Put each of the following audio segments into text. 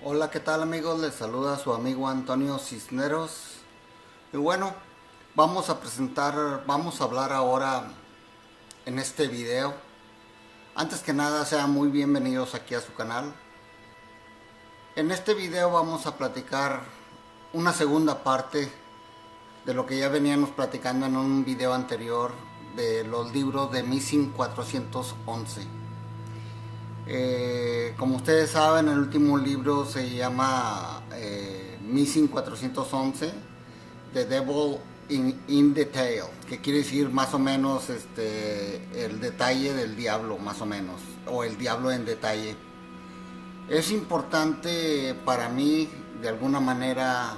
Hola, ¿qué tal amigos? Les saluda su amigo Antonio Cisneros. Y bueno, vamos a hablar ahora en este video. Antes que nada, sean muy bienvenidos aquí a su canal. En este video vamos a platicar una segunda parte de lo que ya veníamos platicando en un video anterior de los libros de Missing 411. Como ustedes saben, el último libro se llama Missing 411, The Devil in Detail, que quiere decir más o menos el detalle del diablo, más o menos, o el diablo en detalle. Es importante para mí, de alguna manera,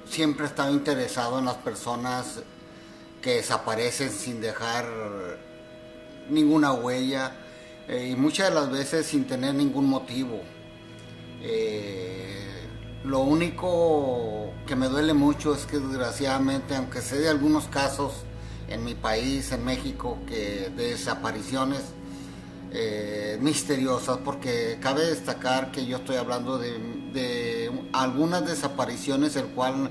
siempre he estado interesado en las personas que desaparecen sin dejar ninguna huella, y muchas de las veces sin tener ningún motivo. Lo único que me duele mucho es que desgraciadamente, aunque sé de algunos casos en mi país, en México, que de desapariciones misteriosas, porque cabe destacar que yo estoy hablando de algunas desapariciones el cual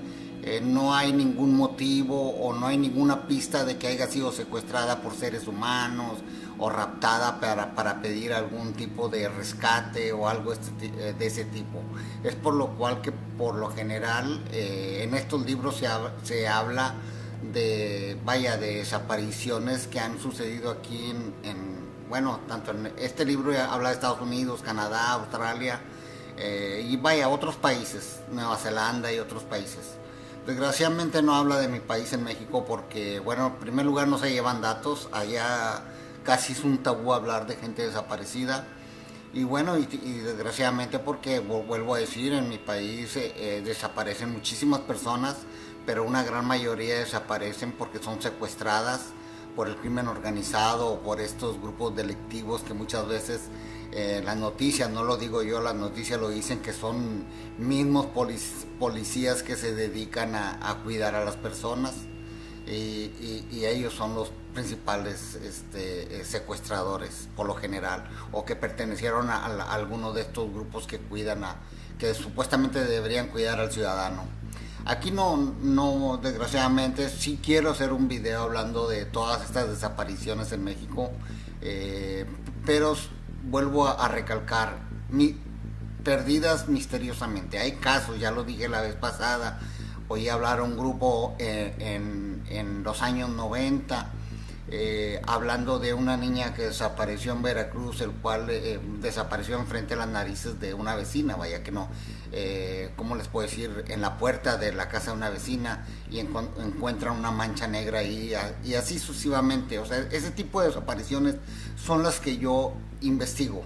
no hay ningún motivo o no hay ninguna pista de que haya sido secuestrada por seres humanos o raptada para pedir algún tipo de rescate o algo de ese tipo. Es por lo cual que por lo general en estos libros se habla de desapariciones que han sucedido aquí bueno, tanto en este libro habla de Estados Unidos, Canadá, Australia, y otros países, Nueva Zelanda y otros países. Desgraciadamente no habla de mi país en México porque, bueno, en primer lugar no se llevan datos, allá casi es un tabú hablar de gente desaparecida. Y bueno, y desgraciadamente porque, vuelvo a decir, en mi país desaparecen muchísimas personas, pero una gran mayoría desaparecen porque son secuestradas por el crimen organizado o por estos grupos delictivos que muchas veces las noticias, no lo digo yo, las noticias lo dicen, que son mismos policías que se dedican a cuidar a las personas, y ellos son los principales secuestradores por lo general, o que pertenecieron a alguno de estos grupos que que supuestamente deberían cuidar al ciudadano. Aquí no, desgraciadamente, sí quiero hacer un video hablando de todas estas desapariciones en México, pero vuelvo a recalcar, perdidas misteriosamente. Hay casos, ya lo dije la vez pasada, oí hablar a un grupo en los años 90, hablando de una niña que desapareció en Veracruz, el cual desapareció enfrente de las narices de una vecina, vaya que no, ¿cómo les puedo decir? En la puerta de la casa de una vecina, y encuentran una mancha negra ahí, y así sucesivamente. O sea, ese tipo de desapariciones son las que yo investigo.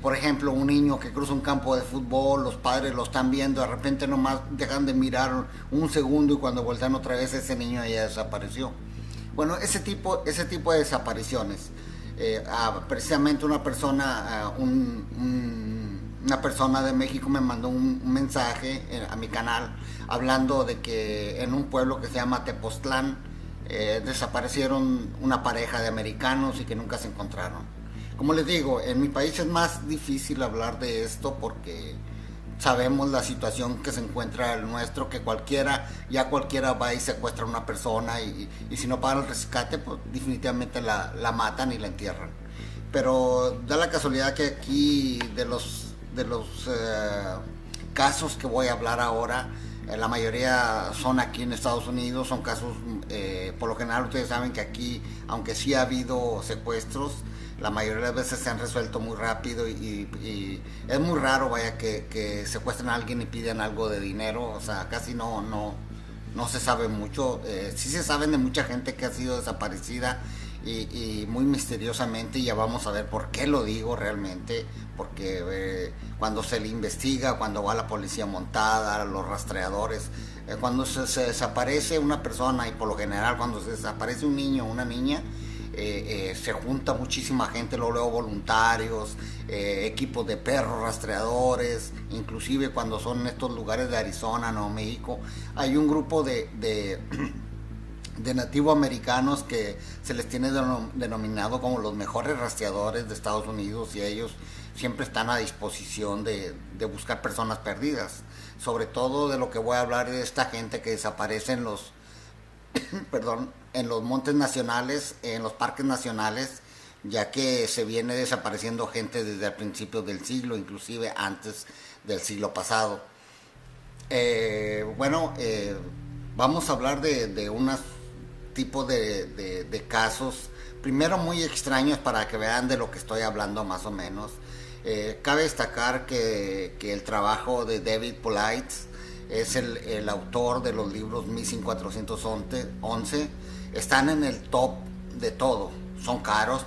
Por ejemplo, un niño que cruza un campo de fútbol, los padres lo están viendo, de repente nomás dejan de mirar un segundo y cuando voltean otra vez ese niño ya desapareció. Bueno, ese tipo de desapariciones. Precisamente una persona, una persona de México me mandó un mensaje a mi canal hablando de que en un pueblo que se llama Tepoztlán desaparecieron una pareja de americanos y que nunca se encontraron. Como les digo, en mi país es más difícil hablar de esto porque sabemos la situación que se encuentra el nuestro, que cualquiera va y secuestra a una persona, y si no pagan el rescate, pues definitivamente la matan y la entierran. Pero da la casualidad que aquí de los casos que voy a hablar ahora, la mayoría son aquí en Estados Unidos, son casos, por lo general ustedes saben que aquí, aunque sí ha habido secuestros, la mayoría de las veces se han resuelto muy rápido, y es muy raro, que secuestren a alguien y piden algo de dinero. O sea, casi no se sabe mucho. Sí se saben de mucha gente que ha sido desaparecida y muy misteriosamente, y ya vamos a ver por qué lo digo realmente, porque cuando se le investiga, cuando va la policía montada, los rastreadores, cuando se desaparece una persona, y por lo general cuando se desaparece un niño o una niña, se junta muchísima gente, luego voluntarios, equipos de perros rastreadores, inclusive cuando son en estos lugares de Arizona, Nuevo México, hay un grupo de nativoamericanos que se les tiene denominado como los mejores rastreadores de Estados Unidos, y ellos siempre están a disposición de buscar personas perdidas. Sobre todo de lo que voy a hablar de esta gente que desaparece en los, perdón, en los montes nacionales, en los parques nacionales, ya que se viene desapareciendo gente desde el principio del siglo, inclusive antes del siglo pasado. Bueno, vamos a hablar de unos tipos de casos, primero muy extraños para que vean de lo que estoy hablando más o menos. Cabe destacar que el trabajo de David Polite es el autor de los libros Missing 411. Están en el top de todo. Son caros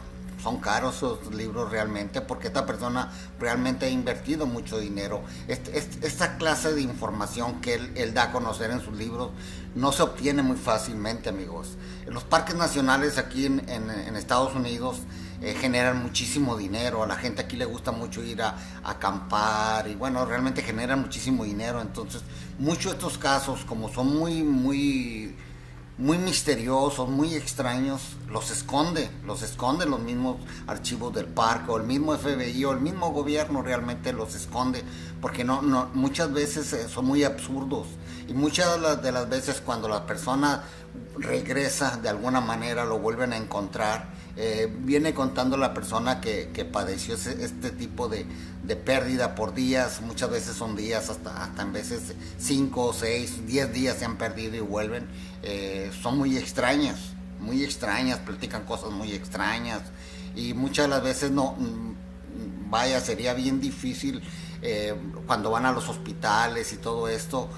esos libros realmente, porque esta persona realmente ha invertido mucho dinero. Esta clase de información que él da a conocer en sus libros no se obtiene muy fácilmente, amigos. Los parques nacionales aquí en Estados Unidos generan muchísimo dinero. A la gente aquí le gusta mucho ir a acampar y bueno, realmente generan muchísimo dinero. Entonces, muchos de estos casos, como son muy misteriosos, muy extraños, los esconden los mismos archivos del parque, o el mismo FBI, o el mismo gobierno realmente los esconde, porque no muchas veces son muy absurdos, y muchas de las veces cuando la persona regresa de alguna manera, lo vuelven a encontrar, viene contando la persona que padeció este tipo de pérdida por días. Muchas veces son días, hasta en veces 5, 6, 10 días se han perdido y vuelven. Son muy extrañas, platican cosas muy extrañas, y muchas de las veces no, vaya, sería bien difícil cuando van a los hospitales y todo esto,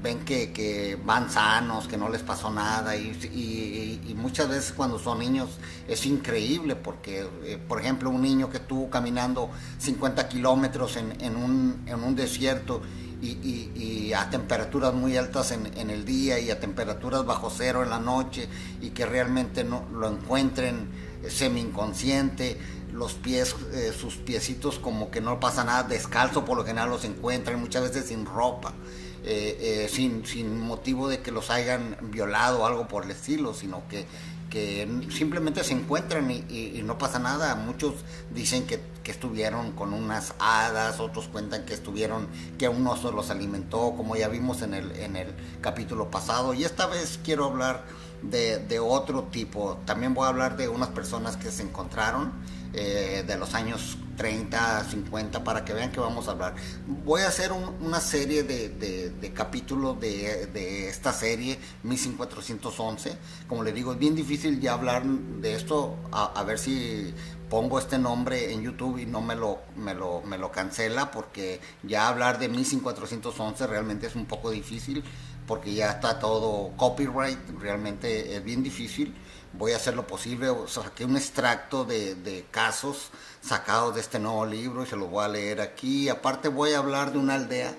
ven que van sanos, que no les pasó nada, y muchas veces cuando son niños es increíble, porque por ejemplo un niño que estuvo caminando 50 kilómetros en un desierto, y a temperaturas muy altas en el día y a temperaturas bajo cero en la noche, y que realmente no lo encuentren semi inconsciente, los pies, sus piecitos como que no pasa nada, descalzo por lo general los encuentran, muchas veces sin ropa, sin motivo de que los hayan violado o algo por el estilo, sino que simplemente se encuentran y no pasa nada. Muchos dicen que estuvieron con unas hadas, otros cuentan que un oso los alimentó, como ya vimos en el capítulo pasado. Y esta vez quiero hablar de otro tipo. También voy a hablar de unas personas que se encontraron de los años 30, 50, para que vean que vamos a hablar. Voy a hacer una serie de capítulos de esta serie, Missing 411. Como le digo, es bien difícil ya hablar de esto, a ver si pongo este nombre en YouTube y no me lo cancela, porque ya hablar de Missing 411 realmente es un poco difícil, porque ya está todo copyright, realmente es bien difícil. Voy a hacer lo posible, saqué un extracto de casos sacados de este nuevo libro y se los voy a leer aquí. Aparte voy a hablar de una aldea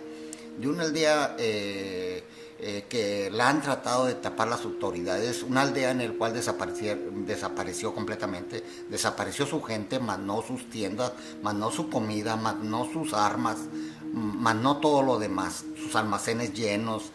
que la han tratado de tapar las autoridades, una aldea en la cual desapareció completamente, desapareció su gente, más no sus tiendas, más no su comida, más no sus armas, más no todo lo demás, sus almacenes llenos.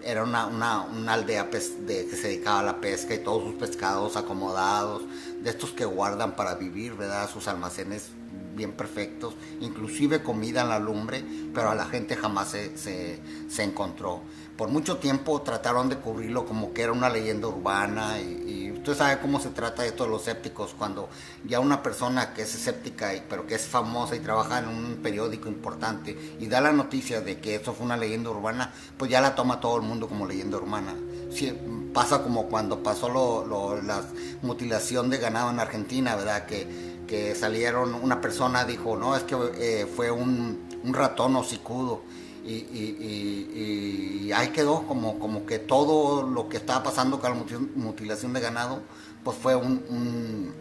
Era una aldea que se dedicaba a la pesca, y todos sus pescados acomodados, de estos que guardan para vivir, ¿verdad? Sus almacenes bien perfectos, inclusive comida en la lumbre, pero a la gente jamás se encontró. Por mucho tiempo trataron de cubrirlo como que era una leyenda urbana, y usted sabe cómo se trata esto de los escépticos. Cuando ya una persona que es escéptica pero que es famosa y trabaja en un periódico importante y da la noticia de que eso fue una leyenda urbana, pues ya la toma todo el mundo como leyenda urbana. Sí, pasa como cuando pasó la mutilación de ganado en Argentina, ¿verdad? Que salieron, una persona dijo, no, es que fue un ratón hocicudo, y ahí quedó como que todo lo que estaba pasando con la mutilación de ganado, pues fue un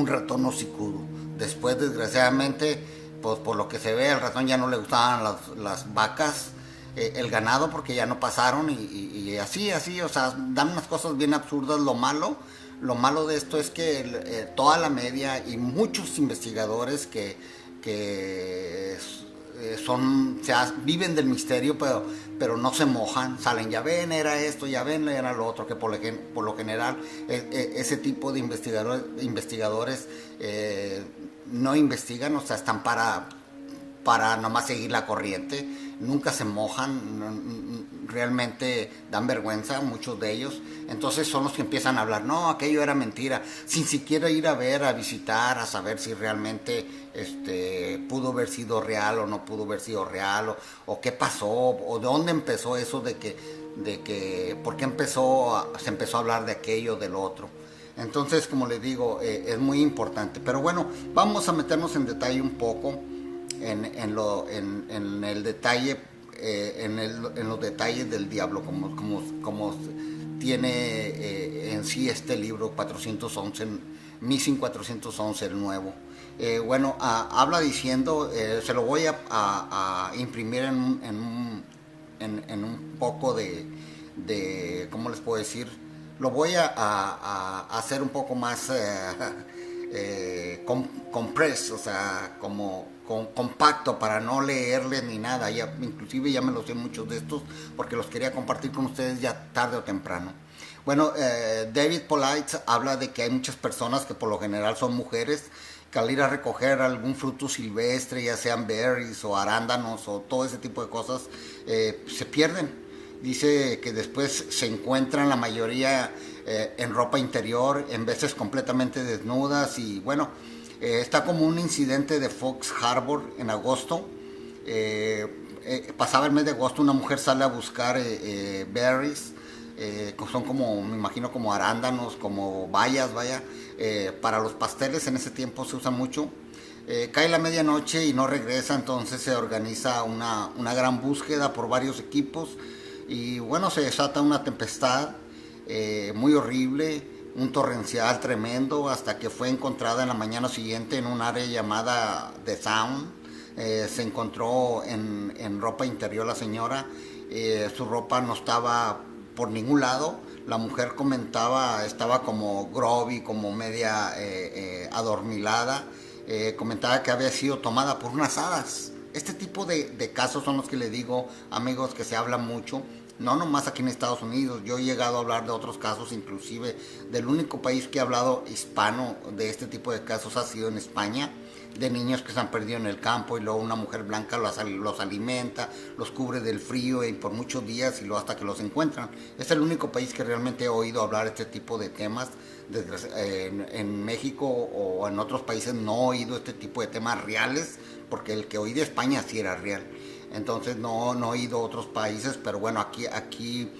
ratón hocicudo. Después, desgraciadamente, pues por lo que se ve, al ratón ya no le gustaban las vacas, el ganado, porque ya no pasaron, y así, o sea, dan unas cosas bien absurdas. Lo malo de esto es que toda la media y muchos investigadores que viven del misterio, pero no se mojan, salen, ya ven, era esto, ya ven, era lo otro, que por lo general ese tipo de investigadores no investigan, o sea, están para nomás seguir la corriente, nunca se mojan, realmente dan vergüenza muchos de ellos, entonces son los que empiezan a hablar, no, aquello era mentira, sin siquiera ir a ver, a visitar, a saber si realmente pudo haber sido real o no pudo haber sido real, o qué pasó, o de dónde empezó eso de que por qué se empezó a hablar de aquello, del otro. Entonces, como les digo, es muy importante. Pero bueno, vamos a meternos en detalle un poco en el detalle, en los detalles del diablo, como tiene en sí este libro 411, Missing 411, el nuevo. Bueno, habla diciendo, se lo voy a imprimir en un poco de, ¿cómo les puedo decir? Lo voy a hacer un poco más compress, o sea, como compacto, para no leerles ni nada. Inclusive ya me los sé muchos de estos porque los quería compartir con ustedes ya tarde o temprano. Bueno, David Polite habla de que hay muchas personas que por lo general son mujeres, que al ir a recoger algún fruto silvestre, ya sean berries o arándanos o todo ese tipo de cosas, se pierden. Dice que después se encuentran la mayoría en ropa interior, en veces completamente desnudas, y bueno, está como un incidente de Fox Harbor en agosto. Pasaba el mes de agosto, una mujer sale a buscar berries, son como, me imagino, como arándanos, como bayas, vaya, para los pasteles. En ese tiempo se usa mucho. Cae la medianoche y no regresa, entonces se organiza una gran búsqueda por varios equipos. Y bueno, se desata una tempestad muy horrible, un torrencial tremendo, hasta que fue encontrada en la mañana siguiente en un área llamada The Sound. Se encontró en ropa interior la señora, su ropa no estaba por ningún lado. La mujer comentaba, estaba como groggy, como media adormilada. Comentaba que había sido tomada por unas hadas. Este tipo de casos son los que le digo, amigos, que se habla mucho, no nomás aquí en Estados Unidos. Yo he llegado a hablar de otros casos, inclusive del único país que he hablado hispano de este tipo de casos ha sido en España, de niños que se han perdido en el campo y luego una mujer blanca los alimenta, los cubre del frío y por muchos días y luego hasta que los encuentran. Es el único país que realmente he oído hablar de este tipo de temas. En México o en otros países no he oído este tipo de temas reales, porque el que oí de España sí era real. Entonces no he oído otros países, pero bueno, aquí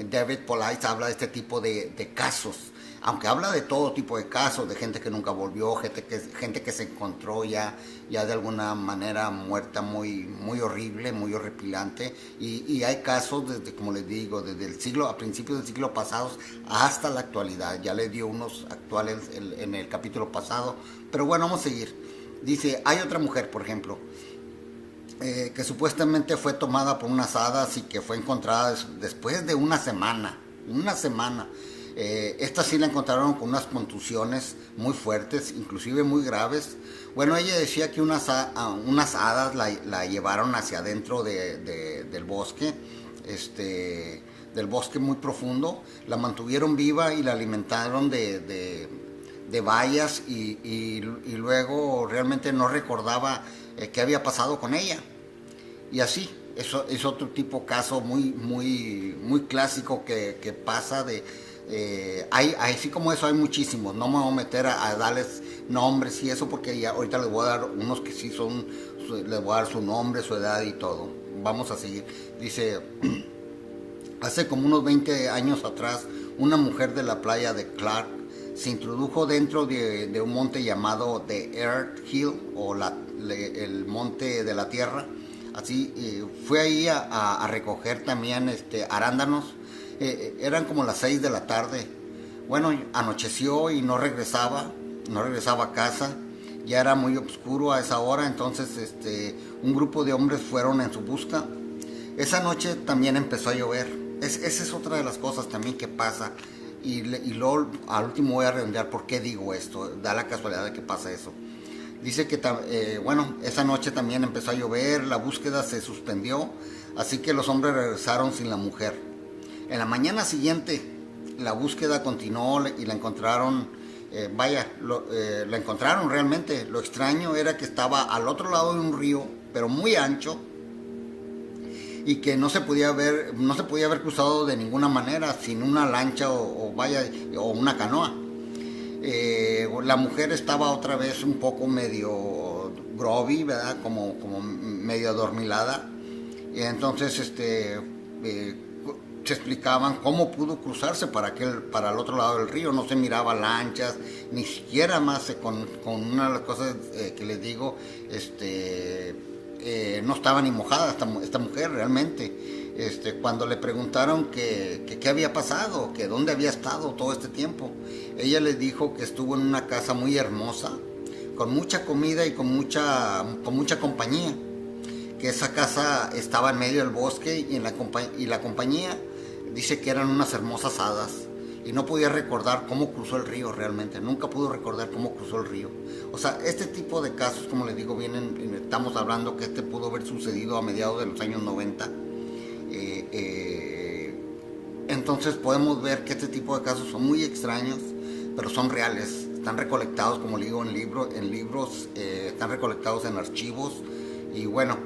David Polite habla de este tipo de casos, aunque habla de todo tipo de casos, de gente que nunca volvió, gente que se encontró ya de alguna manera muerta, muy horrible, muy horripilante, y hay casos desde, como les digo, desde el siglo, a principios del siglo pasado hasta la actualidad. Ya les dio unos actuales en el capítulo pasado, pero bueno, vamos a seguir. Dice, hay otra mujer, por ejemplo, que supuestamente fue tomada por unas hadas y que fue encontrada después de una semana. Esta sí la encontraron con unas contusiones muy fuertes, inclusive muy graves. Bueno, ella decía que unas hadas la llevaron hacia adentro del bosque, del bosque muy profundo, la mantuvieron viva y la alimentaron de bayas y luego realmente no recordaba qué había pasado con ella. Y así, eso es otro tipo de caso muy clásico que pasa así como eso hay muchísimos. No me voy a meter a darles nombres y eso, porque ya ahorita les voy a dar unos que sí son, les voy a dar su nombre, su edad y todo. Vamos a seguir. Dice, hace como unos 20 años atrás, una mujer de la playa de Clark se introdujo dentro de un monte llamado The Earth Hill, o el monte de la tierra. Así, fue ahí a recoger también arándanos. Eran como las 6 de la tarde. Bueno, anocheció y no regresaba a casa. Ya era muy oscuro a esa hora, entonces un grupo de hombres fueron en su busca. Esa noche también empezó a llover. Esa es otra de las cosas también que pasa. Y luego al último voy a redondear por qué digo esto. Da la casualidad de que pasa eso. Dice que, bueno, esa noche también empezó a llover, la búsqueda se suspendió, así que los hombres regresaron sin la mujer. En la mañana siguiente, la búsqueda continuó y la encontraron la encontraron realmente. Lo extraño era que estaba al otro lado de un río, pero muy ancho, y que no se podía haber cruzado de ninguna manera sin una lancha o una canoa. La mujer estaba otra vez un poco medio groggy, ¿verdad? Como medio adormilada. Y entonces se explicaban cómo pudo cruzarse para el otro lado del río. No se miraba lanchas, ni siquiera más con una de las cosas que les digo, no estaba ni mojada esta mujer realmente. Cuando le preguntaron qué había pasado, que dónde había estado todo este tiempo, ella les dijo que estuvo en una casa muy hermosa, con mucha comida y con mucha compañía, que esa casa estaba en medio del bosque y la compañía dice que eran unas hermosas hadas, y no podía recordar cómo cruzó el río realmente, nunca pudo recordar cómo cruzó el río. O sea, este tipo de casos, como les digo, estamos hablando que pudo haber sucedido a mediados de los años 90. Entonces podemos ver que este tipo de casos son muy extraños, pero son reales, están recolectados, como le digo, en libros, están recolectados en archivos, y bueno,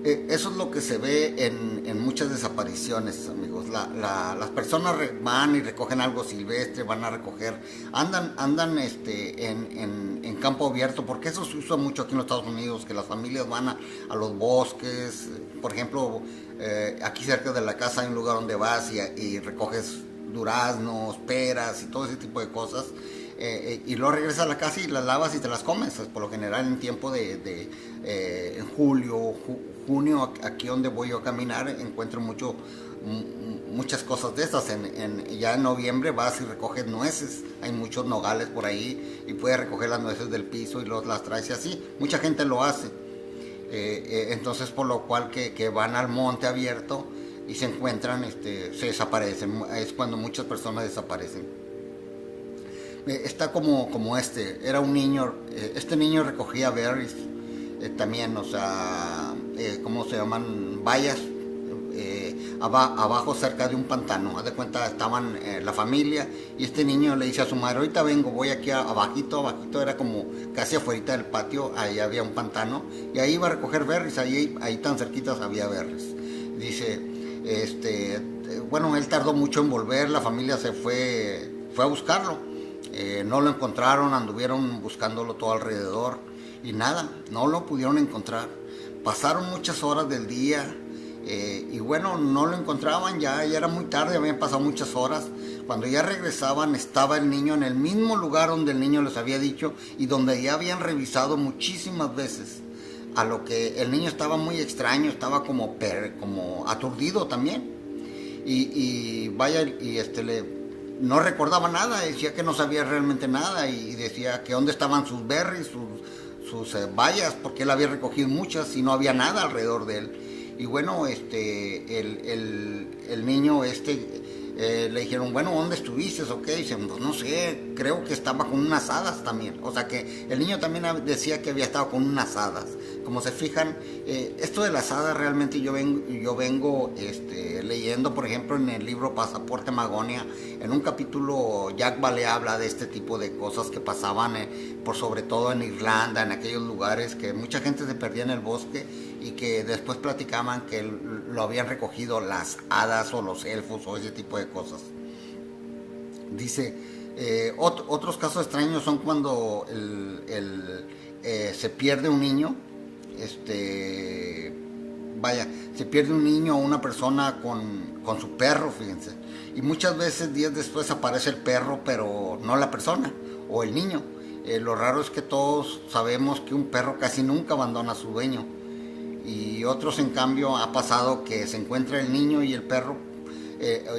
eso es lo que se ve en muchas desapariciones, amigos. Las personas van y recogen algo silvestre, van a recoger, andan en campo abierto, porque eso se usa mucho aquí en los Estados Unidos, que las familias van a los bosques. Por ejemplo, aquí cerca de la casa hay un lugar donde vas y recoges duraznos, peras y todo ese tipo de cosas. Y luego regresas a la casa y las lavas y te las comes, por lo general en tiempo en julio, junio, aquí donde voy yo a caminar, encuentro muchas cosas de estas. Ya en noviembre vas y recoges nueces, hay muchos nogales por ahí, y puedes recoger las nueces del piso y luego las traes, y así, mucha gente lo hace. Entonces, por lo cual que van al monte abierto y se encuentran, se desaparecen, es cuando muchas personas desaparecen. Está como era un niño, este niño recogía berries, también, o sea, ¿cómo se llaman? Bayas, abajo cerca de un pantano. Haz de cuenta, estaban la familia, y este niño le dice a su madre: ahorita vengo, voy aquí abajito, era como casi afuera del patio, ahí había un pantano, y ahí iba a recoger berries, ahí tan cerquitas había berries. Dice, bueno, él tardó mucho en volver, la familia se fue a buscarlo. No lo encontraron, anduvieron buscándolo todo alrededor y nada, no lo pudieron encontrar. Pasaron muchas horas del día, y bueno, no lo encontraban, ya era muy tarde, habían pasado muchas horas. Cuando ya regresaban, estaba el niño en el mismo lugar donde el niño les había dicho y donde ya habían revisado muchísimas veces. A lo que el niño estaba muy extraño, estaba como aturdido también. Y no recordaba nada, decía que no sabía realmente nada, y decía que dónde estaban sus berries, sus bayas, porque él había recogido muchas y no había nada alrededor de él. Y bueno, el niño le dijeron: bueno, ¿dónde estuviste? Ok, dice: pues no sé, creo que estaba con unas hadas también. O sea que el niño también decía que había estado con unas hadas. Como se fijan, esto de las hadas realmente yo vengo leyendo, por ejemplo, en el libro Pasaporte Magonia, en un capítulo Jack Vale habla de este tipo de cosas que pasaban, sobre todo en Irlanda, en aquellos lugares que mucha gente se perdía en el bosque, y que después platicaban que lo habían recogido las hadas o los elfos o ese tipo de cosas. Dice, otros casos extraños son cuando se pierde un niño, se pierde un niño o una persona con su perro, fíjense, y muchas veces días después aparece el perro, pero no la persona o el niño. Lo raro es que todos sabemos que un perro casi nunca abandona a su dueño, y otros, en cambio, ha pasado que se encuentra el niño y el perro,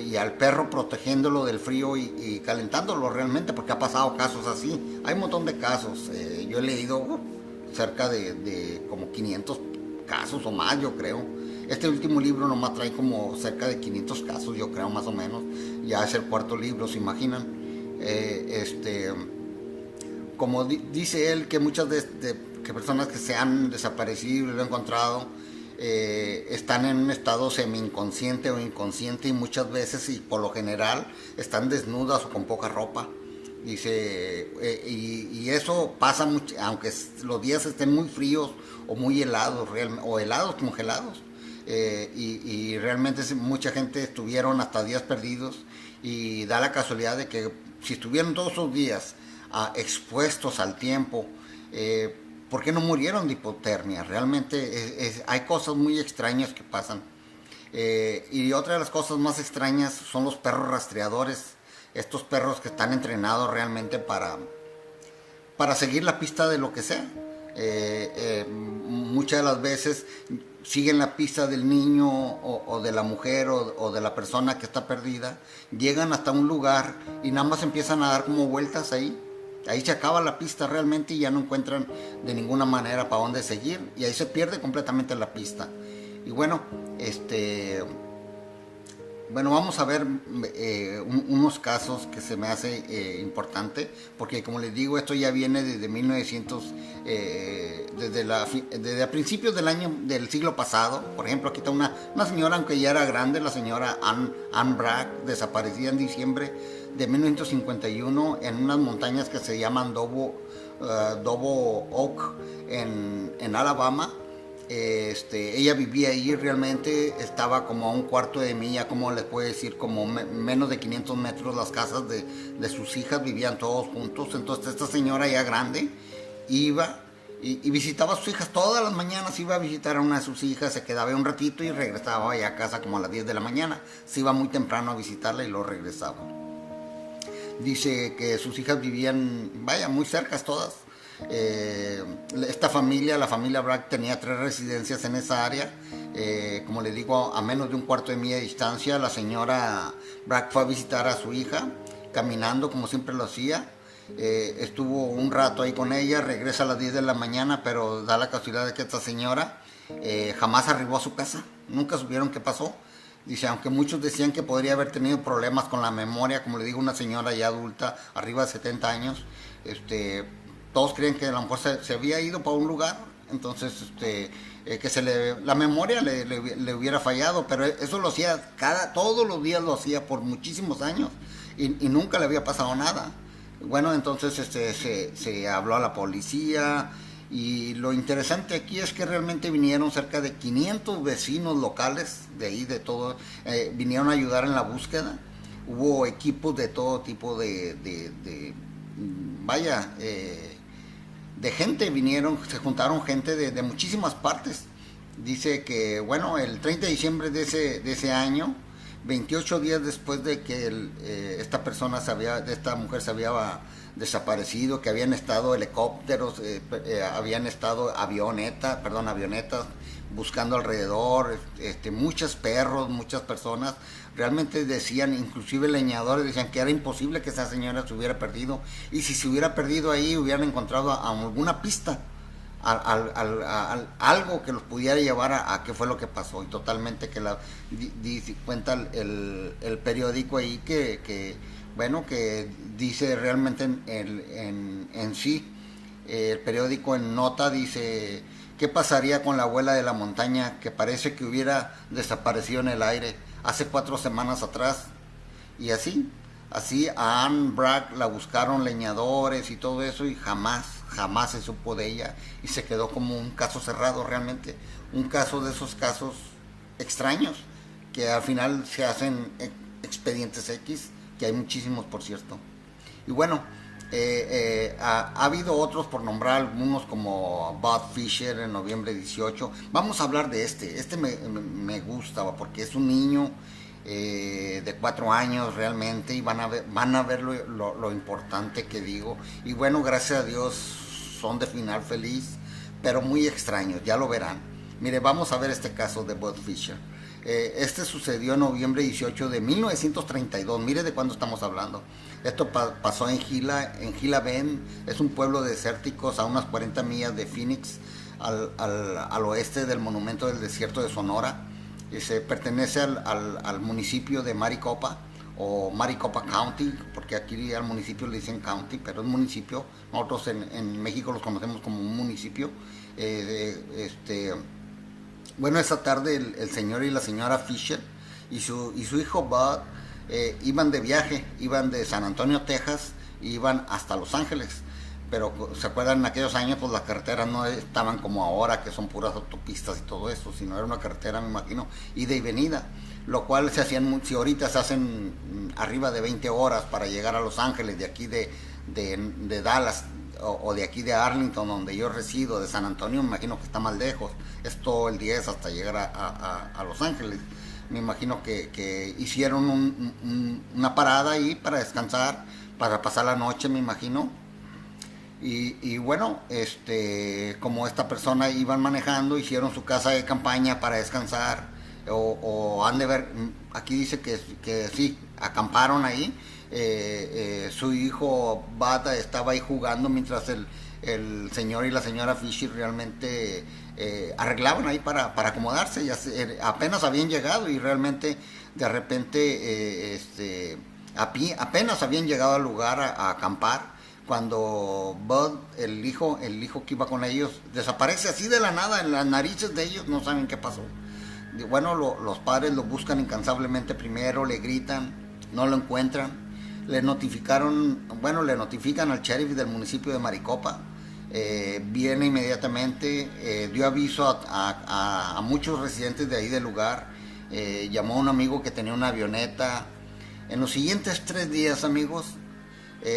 y al perro protegiéndolo del frío y calentándolo realmente, porque ha pasado casos así. Hay un montón de casos, yo he leído cerca de como 500 casos o más, yo creo. Este último libro nomás trae como cerca de 500 casos, yo creo, más o menos. Ya es el cuarto libro, ¿se imaginan? Como dice él, que muchas que personas que se han desaparecido y lo han encontrado, están en un estado semi-inconsciente o inconsciente y muchas veces y por lo general están desnudas o con poca ropa. Dice, y eso pasa mucho, aunque los días estén muy fríos o muy helados, o helados congelados. Y realmente mucha gente estuvieron hasta días perdidos y da la casualidad de que si estuvieron todos esos días expuestos al tiempo, ¿por qué no murieron de hipotermia? Realmente hay cosas muy extrañas que pasan. Y otra de las cosas más extrañas son los perros rastreadores. Estos perros que están entrenados realmente para seguir la pista de lo que sea. Muchas de las veces siguen la pista del niño o de la mujer o de la persona que está perdida, llegan hasta un lugar y nada más empiezan a dar como vueltas ahí. Ahí se acaba la pista realmente y ya no encuentran de ninguna manera para dónde seguir y ahí se pierde completamente la pista. Y bueno, vamos a ver unos casos que se me hace importante, porque como les digo, esto ya viene desde 1900, desde a principios del siglo pasado. Por ejemplo, aquí está una señora, aunque ya era grande, la señora Anne Bragg, desaparecida en diciembre de 1951 en unas montañas que se llaman Dobo Oak en Alabama. Ella vivía ahí, realmente estaba como a un cuarto de milla, como les puedo decir, como menos de 500 metros las casas de sus hijas, vivían todos juntos. Entonces esta señora ya grande iba y visitaba a sus hijas todas las mañanas, iba a visitar a una de sus hijas, se quedaba un ratito y regresaba ya a casa como a las 10 de la mañana, se iba muy temprano a visitarla y luego regresaba. Dice que sus hijas vivían, muy cercas todas. Esta familia, la familia Bragg, tenía 3 residencias en esa área. Como les digo, a menos de un cuarto de milla de distancia. La señora Bragg fue a visitar a su hija caminando como siempre lo hacía. Estuvo un rato ahí con ella, regresa a las 10 de la mañana, pero da la casualidad de que esta señora jamás arribó a su casa, nunca supieron qué pasó. Dice, aunque muchos decían que podría haber tenido problemas con la memoria, como le digo, una señora ya adulta, arriba de 70 años, todos creen que a lo mejor se había ido para un lugar, entonces que la memoria le hubiera fallado, pero eso lo hacía todos los días, lo hacía por muchísimos años y nunca le había pasado nada. Bueno, entonces se habló a la policía y lo interesante aquí es que realmente vinieron cerca de 500 vecinos locales de ahí, de todo, vinieron a ayudar en la búsqueda. Hubo equipos de todo tipo de gente, se juntaron gente de muchísimas partes. Dice que, bueno, el 30 de diciembre de ese año, 28 días después de que esta mujer se había desaparecido, que habían estado helicópteros, habían estado avionetas buscando alrededor, muchos perros, muchas personas. Realmente decían, inclusive leñadores decían que era imposible que esa señora se hubiera perdido, y si se hubiera perdido ahí hubieran encontrado alguna pista, algo que los pudiera llevar a qué fue lo que pasó. Y totalmente que cuenta el periódico ahí que dice realmente en sí, el periódico en nota dice: ¿qué pasaría con la abuela de la montaña que parece que hubiera desaparecido en el aire hace 4 semanas atrás? Y así a Anne Bragg la buscaron leñadores y todo eso y jamás se supo de ella, y se quedó como un caso cerrado, realmente un caso de esos casos extraños que al final se hacen expedientes X, que hay muchísimos, por cierto. Y bueno, ha habido otros, por nombrar algunos, como Bob Fisher en noviembre 18. Vamos a hablar de este me gusta porque es un niño de 4 años realmente, y van a ver lo importante que digo. Y bueno, gracias a Dios son de final feliz, pero muy extraños, ya lo verán. Mire, vamos a ver este caso de Bob Fisher. Este sucedió en noviembre 18 de 1932. Mire de cuándo estamos hablando. Esto pasó en Gila Bend. Es un pueblo desértico a unas 40 millas de Phoenix, al oeste del monumento del desierto de Sonora. Se pertenece al municipio de Maricopa, o Maricopa County, porque aquí al municipio le dicen county, pero es municipio. Nosotros en México los conocemos como un municipio. Bueno, esa tarde el señor y la señora Fisher y su hijo Bud iban de viaje, iban de San Antonio, Texas, iban hasta Los Ángeles. Pero se acuerdan, en aquellos años pues las carreteras no estaban como ahora, que son puras autopistas y todo eso, sino era una carretera, me imagino, ida y venida, lo cual se hacían, si ahorita se hacen arriba de 20 horas para llegar a Los Ángeles, de aquí de Dallas, o de aquí de Arlington, donde yo resido, de San Antonio, me imagino que está más lejos, es todo el día hasta llegar a Los Ángeles. Me imagino que hicieron una parada ahí para descansar, para pasar la noche, me imagino. Y bueno, como esta persona iban manejando, hicieron su casa de campaña para descansar, o han de ver, aquí dice que sí, acamparon ahí. Su hijo Bata estaba ahí jugando mientras el señor y la señora Fisher realmente arreglaban ahí para acomodarse. Apenas habían llegado y realmente de repente apenas habían llegado al lugar a acampar cuando Bud, el hijo que iba con ellos, desaparece así de la nada en las narices de ellos, no saben qué pasó. Bueno, los padres lo buscan incansablemente primero, le gritan, no lo encuentran, le notifican al sheriff del municipio de Maricopa, viene inmediatamente, dio aviso a muchos residentes de ahí del lugar, llamó a un amigo que tenía una avioneta. En los siguientes 3 días, amigos,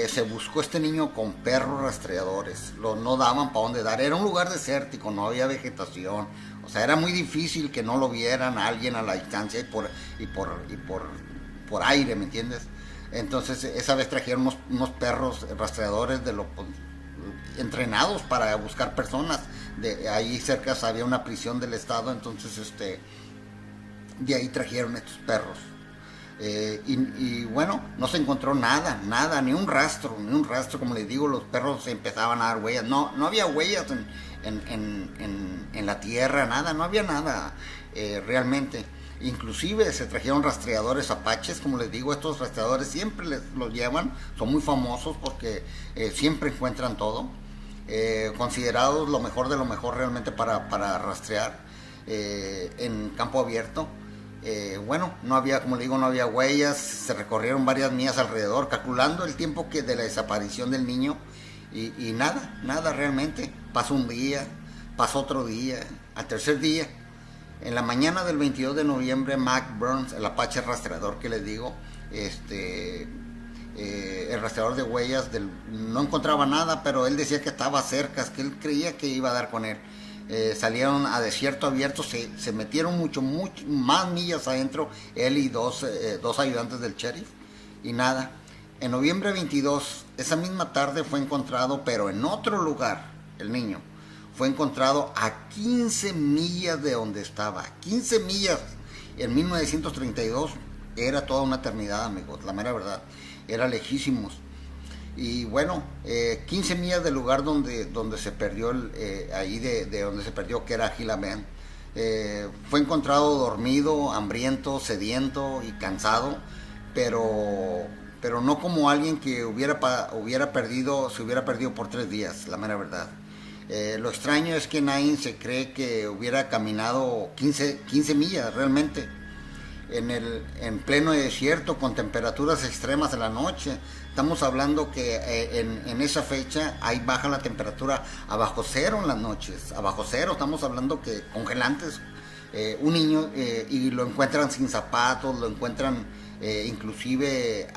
se buscó este niño con perros rastreadores, no daban para dónde dar, era un lugar desértico, no había vegetación, o sea, era muy difícil que no lo vieran a alguien a la distancia y por aire, ¿me entiendes? Entonces esa vez trajeron unos perros rastreadores entrenados para buscar personas, ahí cerca había una prisión del estado, entonces de ahí trajeron estos perros. Y bueno, no se encontró nada, ni un rastro, como les digo, los perros empezaban a dar huellas, no había huellas en la tierra, nada, no había nada realmente. Inclusive se trajeron rastreadores apaches, como les digo, estos rastreadores siempre los llevan, son muy famosos porque siempre encuentran todo, considerados lo mejor de lo mejor realmente para rastrear en campo abierto. Bueno, no había, como le digo, no había huellas, se recorrieron varias millas alrededor, calculando el tiempo que de la desaparición del niño y nada realmente. Pasó un día, pasó otro día, al tercer día, en la mañana del 22 de noviembre, Mac Burns, el apache rastreador que les digo, el rastreador de huellas, no encontraba nada, pero él decía que estaba cerca, que él creía que iba a dar con él. Salieron a desierto abierto, se metieron mucho más millas adentro, él y dos ayudantes del sheriff, y nada. En noviembre 22, esa misma tarde fue encontrado, pero en otro lugar, el niño. Fue encontrado a 15 millas de donde estaba, 15 millas. En 1932 era toda una eternidad, amigos, la mera verdad, era lejísimos. Y bueno, 15 millas del lugar donde se perdió, ahí de donde se perdió, que era Gila Bend. Fue encontrado dormido, hambriento, sediento y cansado, pero no como alguien que se hubiera perdido por 3 días, la mera verdad. Lo extraño es que nadie se cree que hubiera caminado 15 millas realmente. En pleno desierto, con temperaturas extremas en la noche. Estamos hablando que en esa fecha ahí baja la temperatura a bajo cero en las noches, a bajo cero, estamos hablando que congelantes. Un niño y lo encuentran sin zapatos, lo encuentran inclusive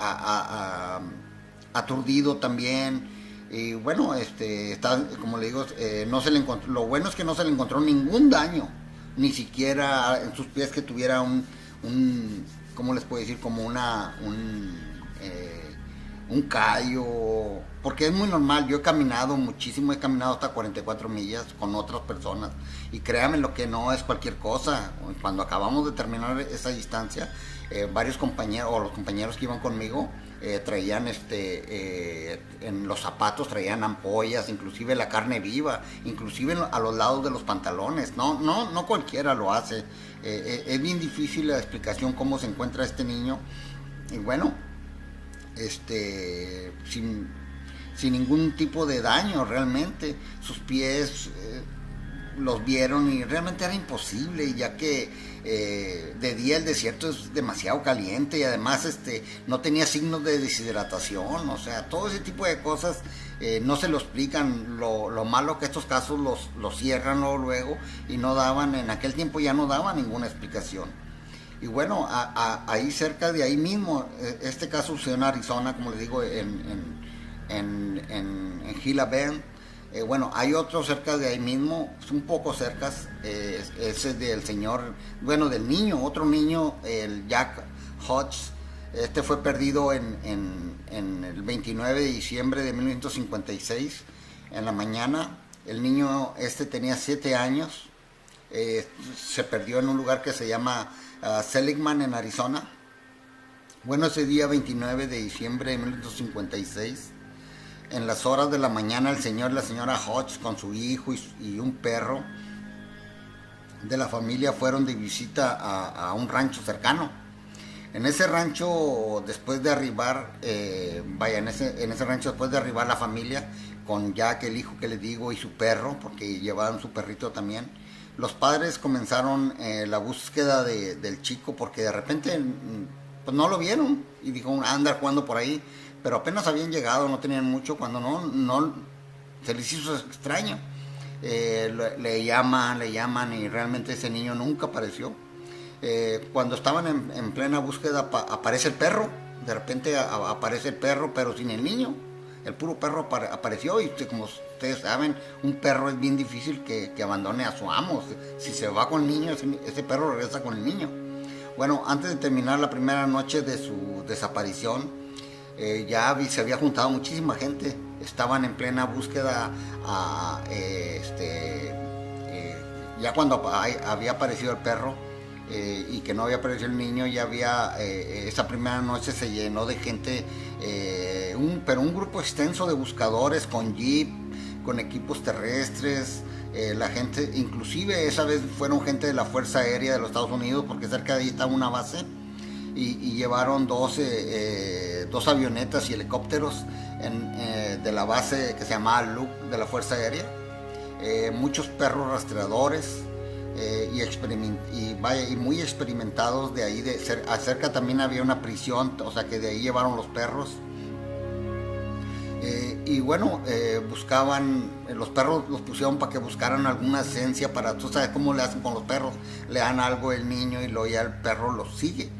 aturdido también. Y bueno, está, como le digo, no se le encontró, lo bueno es que no se le encontró ningún daño, ni siquiera en sus pies que tuviera ¿cómo les puedo decir? Como un callo, porque es muy normal. Yo he caminado muchísimo, he caminado hasta 44 millas con otras personas, y créanme lo que no es cualquier cosa. Cuando acabamos de terminar esa distancia, varios compañeros, o los compañeros que iban conmigo, traían en los zapatos traían ampollas, inclusive la carne viva, inclusive a los lados de los pantalones. No cualquiera lo hace. Es bien difícil la explicación cómo se encuentra este niño. Y bueno, sin ningún tipo de daño realmente. Sus pies los vieron y realmente era imposible, ya que de día el desierto es demasiado caliente y además no tenía signos de deshidratación, o sea, todo ese tipo de cosas no se lo explican. Lo malo que estos casos los cierran luego y no daban, en aquel tiempo ya no daban ninguna explicación. Y bueno, ahí cerca de ahí mismo, este caso sucedió en Arizona, como les digo, en Gila Bend. Bueno, hay otro cerca de ahí mismo, un poco cerca, ese del señor, bueno, del niño, otro niño, el Jack Hodges. Este fue perdido en el 29 de diciembre de 1956, en la mañana. El niño tenía 7 años, se perdió en un lugar que se llama Seligman, en Arizona. Bueno, ese día 29 de diciembre de 1956, en las horas de la mañana, el señor y la señora Hodge con su hijo y un perro de la familia fueron de visita a un rancho cercano. En ese rancho, después de arribar, en ese rancho después de arribar la familia, con Jack, el hijo que les digo, y su perro, porque llevaban su perrito también, los padres comenzaron la búsqueda del chico, porque de repente pues no lo vieron, y dijo, anda jugando por ahí, pero apenas habían llegado, no tenían mucho, cuando no se les hizo extraño. Le llaman y realmente ese niño nunca apareció. Cuando estaban en plena búsqueda aparece el perro, de repente aparece el perro pero sin el niño, el puro perro apareció y como ustedes saben, un perro es bien difícil que abandone a su amo. Si se va con el niño, ese perro regresa con el niño. Bueno, antes de terminar la primera noche de su desaparición, se había juntado muchísima gente, estaban en plena búsqueda. Ya cuando había aparecido el perro y que no había aparecido el niño, ya había esa primera noche se llenó de gente, pero un grupo extenso de buscadores con jeep, con equipos terrestres. La gente, inclusive esa vez fueron gente de la Fuerza Aérea de los Estados Unidos, porque cerca de ahí estaba una base, y llevaron dos avionetas y helicópteros de la base que se llamaba Luke de la Fuerza Aérea, muchos perros rastreadores y muy experimentados. De ahí cerca también había una prisión, o sea que de ahí llevaron los perros. Y bueno, buscaban, los perros los pusieron para que buscaran alguna esencia para, tú sabes cómo le hacen con los perros, le dan algo el niño y luego ya el perro los sigue.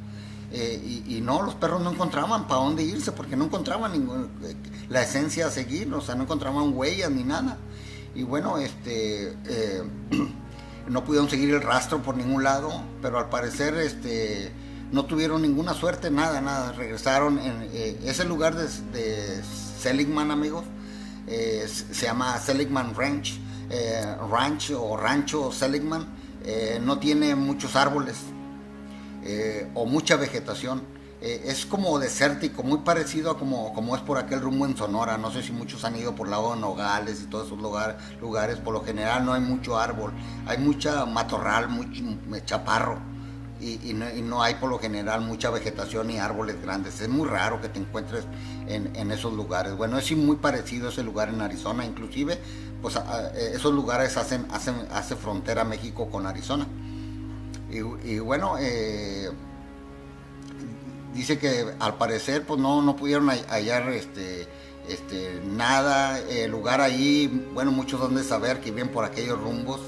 Y no, los perros no encontraban para dónde irse, porque no encontraban la esencia a seguir, o sea, no encontraban huellas ni nada. Y bueno, no pudieron seguir el rastro por ningún lado, pero al parecer no tuvieron ninguna suerte, nada. Regresaron en ese lugar de Seligman, amigos, se llama Seligman Ranch, Rancho Seligman. No tiene muchos árboles o mucha vegetación. Es como desértico, muy parecido a como es por aquel rumbo en Sonora. No sé si muchos han ido por el lado de Nogales y todos esos lugares. Por lo general no hay mucho árbol, hay mucha matorral, mucho chaparro, y no hay por lo general mucha vegetación ni árboles grandes. Es muy raro que te encuentres en esos lugares. Bueno, es muy parecido a ese lugar en Arizona, inclusive pues esos lugares hace frontera México con Arizona. Y bueno, dice que al parecer pues no pudieron hallar nada, lugar ahí. Bueno, muchos han de saber que viven por aquellos rumbos,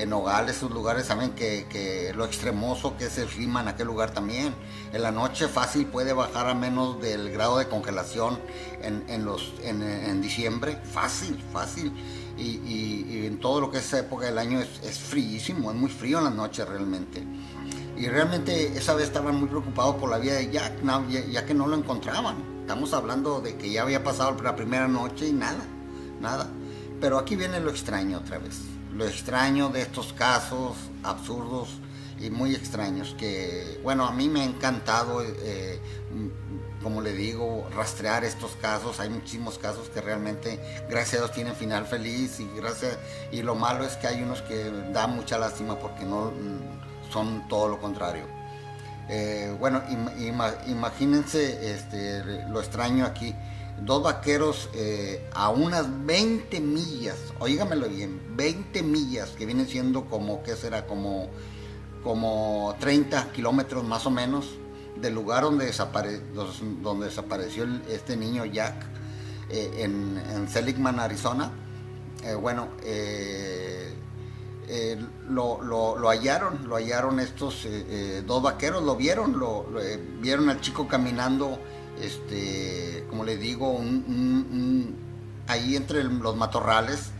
Nogales, esos lugares. Saben que lo extremoso que es el clima en aquel lugar también. En la noche fácil puede bajar a menos del grado de congelación en diciembre, fácil. Y en todo lo que es esa época del año es fríísimo, es muy frío en las noches realmente. Y realmente esa vez estaban muy preocupados por la vida de Jack, ya que no lo encontraban. Estamos hablando de que ya había pasado la primera noche y nada. Pero aquí viene lo extraño otra vez. Lo extraño de estos casos absurdos y muy extraños, que bueno, a mí me ha encantado, como le digo, rastrear estos casos. Hay muchísimos casos que realmente, gracias a Dios, tienen final feliz, y lo malo es que hay unos que da mucha lástima porque no son todo lo contrario. Bueno, imagínense lo extraño aquí. dos vaqueros a unas 20 millas, oígamelo bien, 20 millas, que vienen siendo como, ¿qué será? Como 30 kilómetros más o menos del lugar donde desapareció este niño Jack, en Seligman, Arizona. Bueno, lo hallaron estos dos vaqueros, lo vieron, vieron al chico caminando, como le digo, ahí entre los matorrales,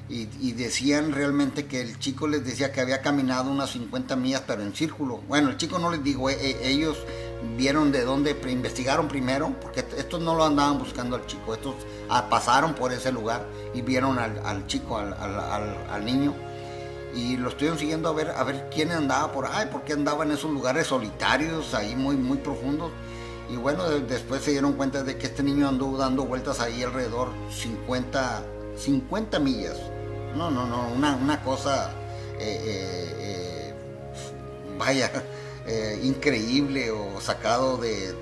y decían realmente que el chico les decía que había caminado unas 50 millas, pero en círculo. Bueno, el chico no les digo, ellos vieron de dónde, investigaron primero, porque estos no lo andaban buscando al chico, estos pasaron por ese lugar y vieron al chico, al niño, y lo estuvieron siguiendo a ver quién andaba por ahí, porque andaba en esos lugares solitarios, ahí muy, muy profundos. Y bueno, después se dieron cuenta de que este niño anduvo dando vueltas ahí alrededor 50 millas. No, una cosa, vaya, increíble, o sacado de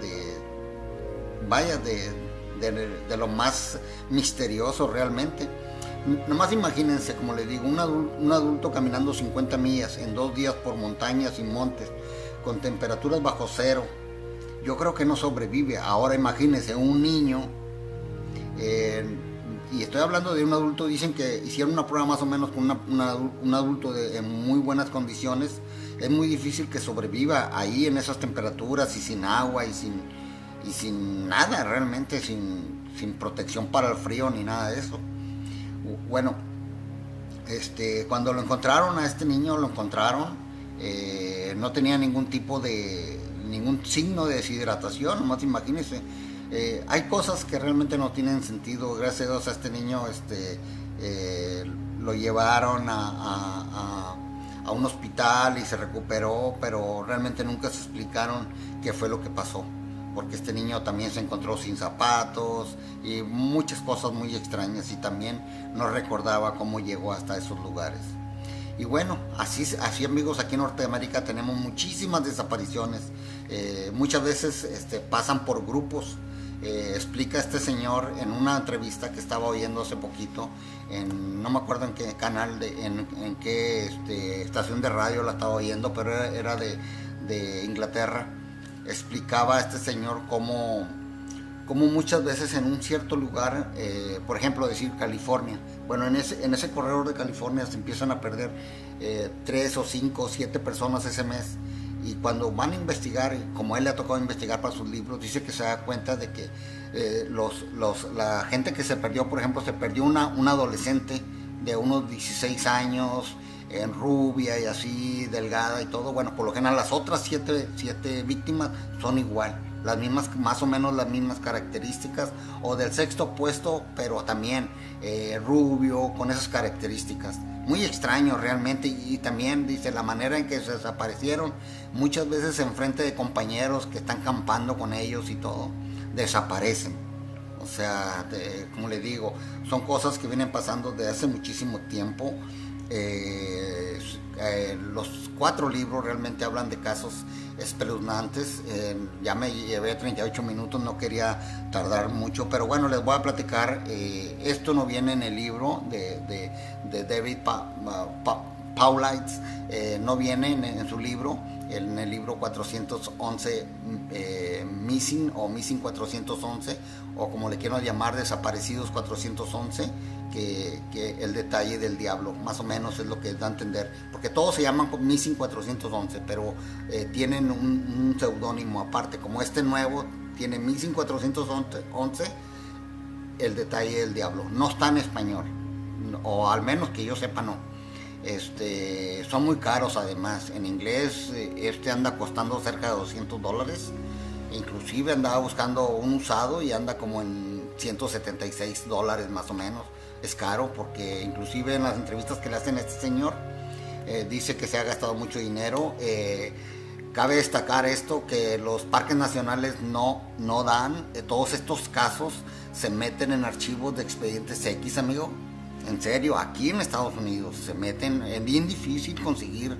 lo más misterioso realmente. Nomás imagínense, como les digo, un adulto caminando 50 millas en 2 días por montañas y montes, con temperaturas bajo cero. Yo creo que no sobrevive. Ahora imagínense un niño, y estoy hablando de un adulto. Dicen que hicieron una prueba más o menos con un adulto en muy buenas condiciones. Es muy difícil que sobreviva ahí en esas temperaturas y sin agua y sin nada, realmente sin protección para el frío ni nada de eso. Bueno, cuando lo encontraron a este niño, no tenía ningún signo de deshidratación. Nomás imagínense. Hay cosas que realmente no tienen sentido. Gracias a Dios a este niño lo llevaron a un hospital y se recuperó, pero realmente nunca se explicaron qué fue lo que pasó, porque este niño también se encontró sin zapatos y muchas cosas muy extrañas, y también no recordaba cómo llegó hasta esos lugares. Y bueno, así amigos, aquí en Norteamérica tenemos muchísimas desapariciones. Muchas veces pasan por grupos. Explica este señor en una entrevista que estaba oyendo hace poquito, no me acuerdo en qué canal, en qué estación de radio la estaba oyendo, pero era de Inglaterra. Explicaba este señor cómo muchas veces en un cierto lugar, por ejemplo decir California, bueno, en ese corredor de California se empiezan a perder 3 o 5 o 7 personas ese mes. Y cuando van a investigar, como a él le ha tocado investigar para sus libros, dice que se da cuenta de que la gente que se perdió, por ejemplo, se perdió una adolescente de unos 16 años, en rubia y así, delgada y todo. Bueno, por lo general las otras 7 víctimas son igual, las mismas, más o menos las mismas características, o del sexo opuesto, pero también rubio, con esas características. Muy extraño realmente. Y también dice la manera en que se desaparecieron, muchas veces enfrente de compañeros que están campando con ellos y todo, desaparecen. O sea, como le digo, son cosas que vienen pasando desde hace muchísimo tiempo. Los 4 libros realmente hablan de casos espeluznantes. Ya me llevé 38 minutos, no quería tardar mucho, pero bueno, les voy a platicar. Esto no viene en el libro de David Paulides, no viene en su libro, en el libro 411 Missing, o Missing 411, o como le quiero llamar, Desaparecidos 411, que el detalle del diablo, más o menos es lo que da a entender, porque todos se llaman Missing 411, pero tienen un seudónimo aparte, como este nuevo tiene Missing 411, el detalle del diablo. No está en español, o al menos que yo sepa no. Son muy caros además. En inglés anda costando cerca de $200. Inclusive andaba buscando un usado y anda como en $176 más o menos. Es caro, porque inclusive en las entrevistas que le hacen a este señor, dice que se ha gastado mucho dinero. Cabe destacar esto, que los parques nacionales no dan. Todos estos casos se meten en archivos de expedientes X, amigo. En serio, aquí en Estados Unidos se meten. Es bien difícil conseguir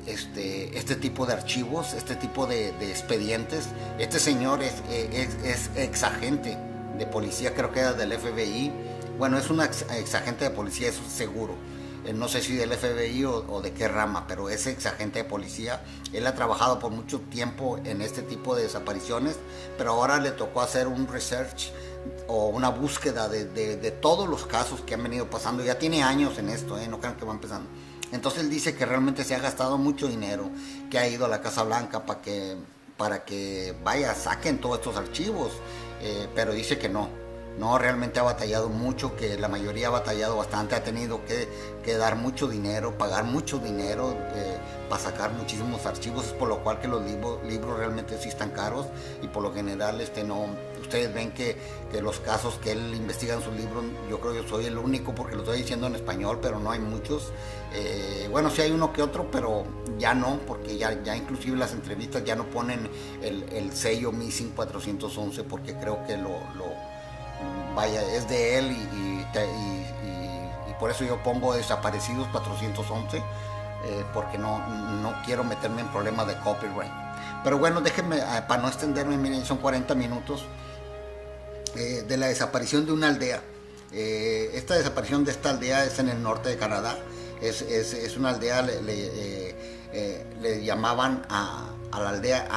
este tipo de archivos, este tipo de expedientes. Este señor es ex agente de policía, creo que era del FBI. Bueno, es un ex agente de policía, eso es seguro. No sé si del FBI o de qué rama, pero es ex agente de policía. Él ha trabajado por mucho tiempo en este tipo de desapariciones, pero ahora le tocó hacer un research o una búsqueda de todos los casos que han venido pasando. Ya tiene años en esto, no crean que va empezando. Entonces él dice que realmente se ha gastado mucho dinero, que ha ido a la Casa Blanca para que vaya, saquen todos estos archivos, pero dice que no, realmente ha batallado mucho, que la mayoría ha batallado bastante, ha tenido que dar mucho dinero, pagar mucho dinero para sacar muchísimos archivos, por lo cual que los libros realmente sí están caros, y por lo general no. Ustedes ven que los casos que él investiga en sus libros, yo creo que yo soy el único porque lo estoy diciendo en español, pero no hay muchos. Bueno, sí hay uno que otro, pero ya no, porque ya inclusive las entrevistas ya no ponen el sello Missing 411, porque creo que vaya, es de él, y por eso yo pongo desaparecidos 411, porque no quiero meterme en problemas de copyright. Pero bueno, déjenme, para no extenderme, miren, son 40 minutos de la desaparición de una aldea. Esta desaparición de esta aldea es en el norte de Canadá. Es una aldea, le llamaban a la aldea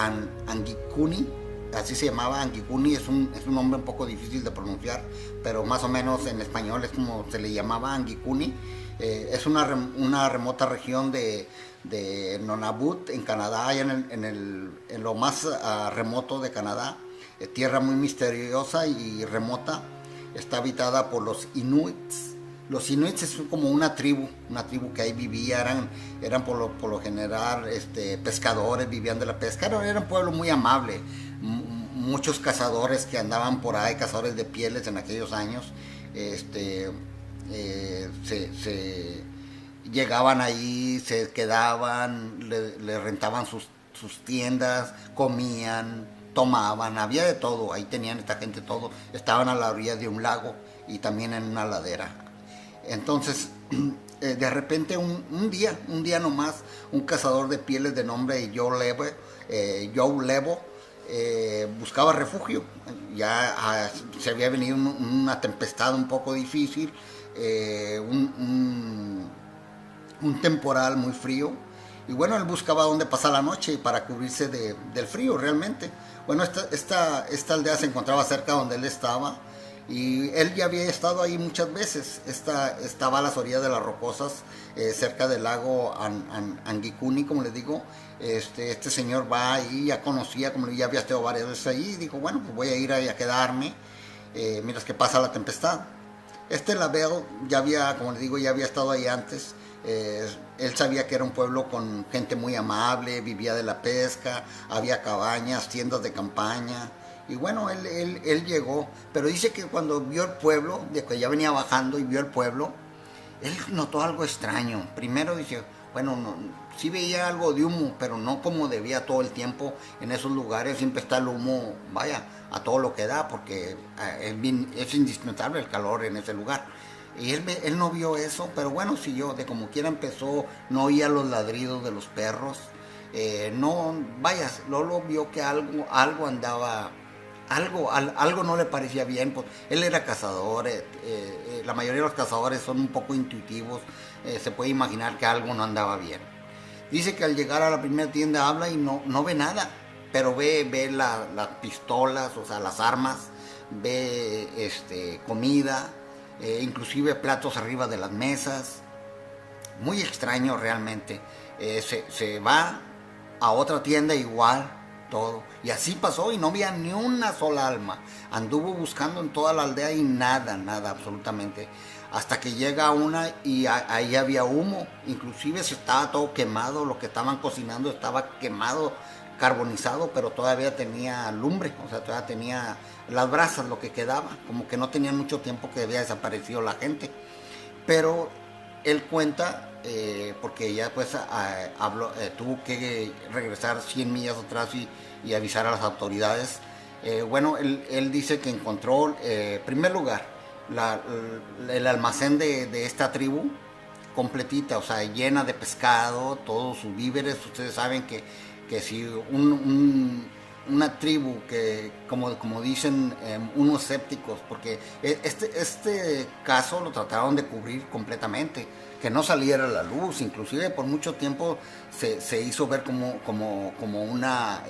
Angikuni. Así se llamaba. Angikuni es un nombre un poco difícil de pronunciar, pero más o menos en español es como se le llamaba, Angikuni. Es una remota región de Nunavut, en Canadá, allá en lo más remoto de Canadá. Tierra muy misteriosa y remota. Está habitada por los Inuits. Los Inuits es como una tribu que ahí vivía. Eran por lo general pescadores, vivían de la pesca. Era un pueblo muy amable. Muchos cazadores que andaban por ahí, cazadores de pieles en aquellos años, se llegaban ahí, se quedaban, le rentaban sus tiendas, comían, tomaban, había de todo. Ahí tenían esta gente todo. Estaban a la orilla de un lago y también en una ladera. Entonces, de repente un día nomás, un cazador de pieles de nombre Joe Lebo, buscaba refugio. Ya se había venido una tempestad un poco difícil, un temporal muy frío, y bueno, él buscaba dónde pasar la noche para cubrirse del frío realmente. Bueno, esta aldea se encontraba cerca donde él estaba, y él ya había estado ahí muchas veces. Estaba a las orillas de las rocosas, cerca del lago Angikuni, como les digo. Este señor va ahí, ya conocía, como ya había estado varias veces ahí, y dijo, bueno, pues voy a ir ahí a quedarme mientras que pasa la tempestad. Label como les digo, ya había estado ahí antes. Él sabía que era un pueblo con gente muy amable, vivía de la pesca, había cabañas, tiendas de campaña. Y bueno, él llegó, pero dice que cuando vio el pueblo, de que ya venía bajando y vio el pueblo, él notó algo extraño. Primero dice, bueno, sí veía algo de humo, pero no como debía todo el tiempo. En esos lugares siempre está el humo, vaya, a todo lo que da, porque es indispensable el calor en ese lugar. Y él no vio eso, pero bueno, siguió, de como quiera empezó, no oía los ladridos de los perros. Lolo vio que algo andaba, algo no le parecía bien. Pues él era cazador, la mayoría de los cazadores son un poco intuitivos, se puede imaginar que algo no andaba bien. Dice que al llegar a la primera tienda habla y no ve nada, pero ve las pistolas, o sea, las armas, ve comida, inclusive platos arriba de las mesas. Muy extraño realmente. Se va a otra tienda igual, todo. Y así pasó y no había ni una sola alma. Anduvo buscando en toda la aldea y nada, absolutamente. Hasta que llega una y ahí había humo. Inclusive se estaba todo quemado, lo que estaban cocinando estaba quemado, carbonizado, pero todavía tenía lumbre, o sea, todavía tenía las brasas, lo que quedaba. Como que no tenían mucho tiempo que había desaparecido la gente. Pero él cuenta, porque ella pues tuvo que regresar 100 millas atrás y avisar a las autoridades. Bueno, él dice que encontró, en primer lugar, el almacén de esta tribu. completita, o sea, llena de pescado, todos sus víveres. Ustedes saben que si una tribu que, como dicen unos escépticos, porque este caso lo trataron de cubrir completamente, que no saliera a la luz, inclusive por mucho tiempo se hizo ver como una,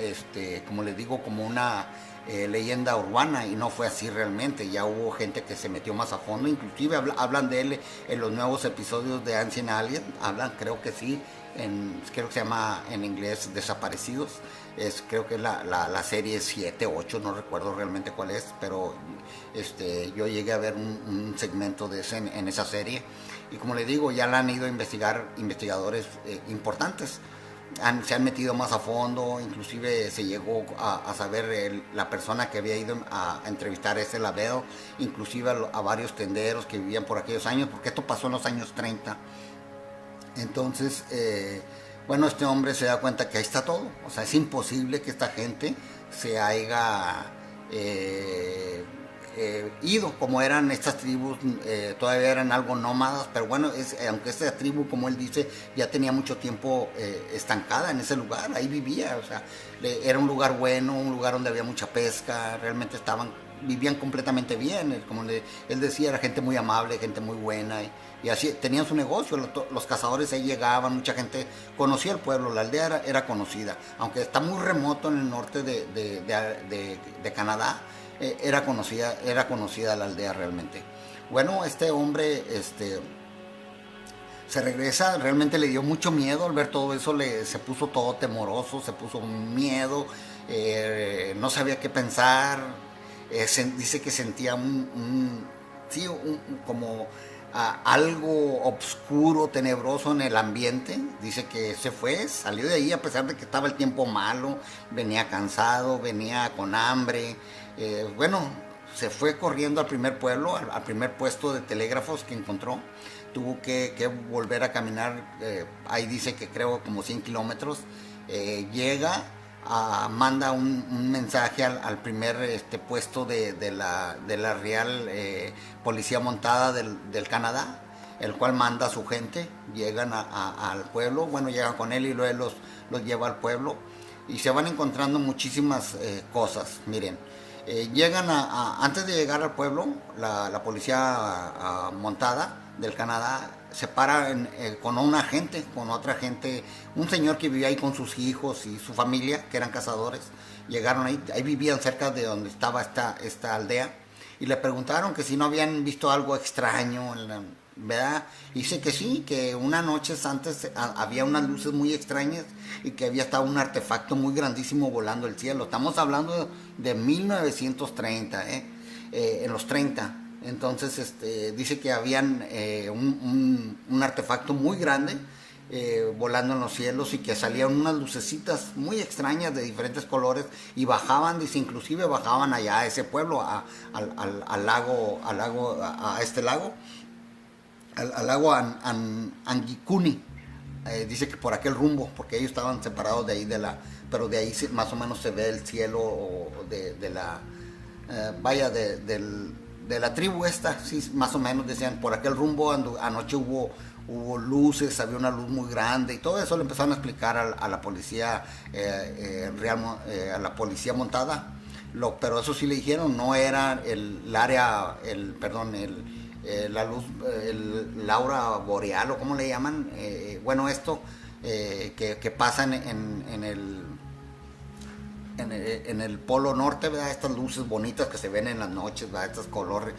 como les digo, como una leyenda urbana, y no fue así realmente. Ya hubo gente que se metió más a fondo, inclusive hablan de él en los nuevos episodios de Ancient Alien, hablan, creo que sí, creo que se llama en inglés Desaparecidos. Creo que es la serie 7, 8, no recuerdo realmente cuál es, pero yo llegué a ver un segmento de ese en esa serie, y como le digo, ya la han ido a investigar investigadores importantes. Se han metido más a fondo, inclusive se llegó a saber la persona que había ido a entrevistar a ese Lavelle, inclusive a varios tenderos que vivían por aquellos años, porque esto pasó en los años 30. Entonces, bueno, este hombre se da cuenta que ahí está todo. O sea, es imposible que esta gente se haya ido, como eran estas tribus, todavía eran algo nómadas, pero bueno, aunque esta tribu, como él dice, ya tenía mucho tiempo estancada en ese lugar, ahí vivía, o sea, era un lugar bueno, un lugar donde había mucha pesca, realmente vivían completamente bien, como él decía, era gente muy amable, gente muy buena, y así tenían su negocio. Los cazadores ahí llegaban, mucha gente conocía el pueblo, la aldea era conocida, aunque está muy remoto en el norte de Canadá. Era conocida la aldea realmente. Bueno, este hombre se regresa, realmente le dio mucho miedo al ver todo eso, se puso todo temoroso, se puso miedo, no sabía qué pensar. Dice que sentía como algo oscuro, tenebroso en el ambiente. Dice que salió de ahí a pesar de que estaba el tiempo malo, venía cansado, venía con hambre. Bueno, se fue corriendo al primer pueblo, al primer puesto de telégrafos que encontró. Tuvo que volver a caminar, ahí dice que creo como 100 kilómetros. Llega, manda un mensaje al primer puesto de la Real Policía Montada del Canadá, el cual manda a su gente. Llegan al pueblo, bueno, llegan con él y luego los lleva al pueblo, y se van encontrando muchísimas cosas. Miren, llegan antes de llegar al pueblo, la policía montada del Canadá se para con otra gente, un señor que vivía ahí con sus hijos y su familia, que eran cazadores. Llegaron ahí vivían cerca de donde estaba esta aldea, y le preguntaron que si no habían visto algo extraño, ¿verdad? Dice que sí, que una noche antes había unas luces muy extrañas, y que había estado un artefacto muy grandísimo volando el cielo. Estamos hablando de 1930, en los 30. Entonces dice que habían un artefacto muy grande volando en los cielos, y que salían unas lucecitas muy extrañas de diferentes colores, y bajaban, dice, inclusive bajaban allá a ese pueblo, al lago, a este lago, al lago Angikuni. Dice que por aquel rumbo, porque ellos estaban separados de ahí pero de ahí más o menos se ve el cielo de la tribu esta, sí, más o menos decían, por aquel rumbo anoche hubo luces, había una luz muy grande, y todo eso le empezaron a explicar a la policía real, a la policía montada. Pero eso sí le dijeron, no era la luz, el aura boreal, o como le llaman, bueno, esto que pasa en el polo norte, ¿verdad? Estas luces bonitas que se ven en las noches, ¿verdad? Estos colores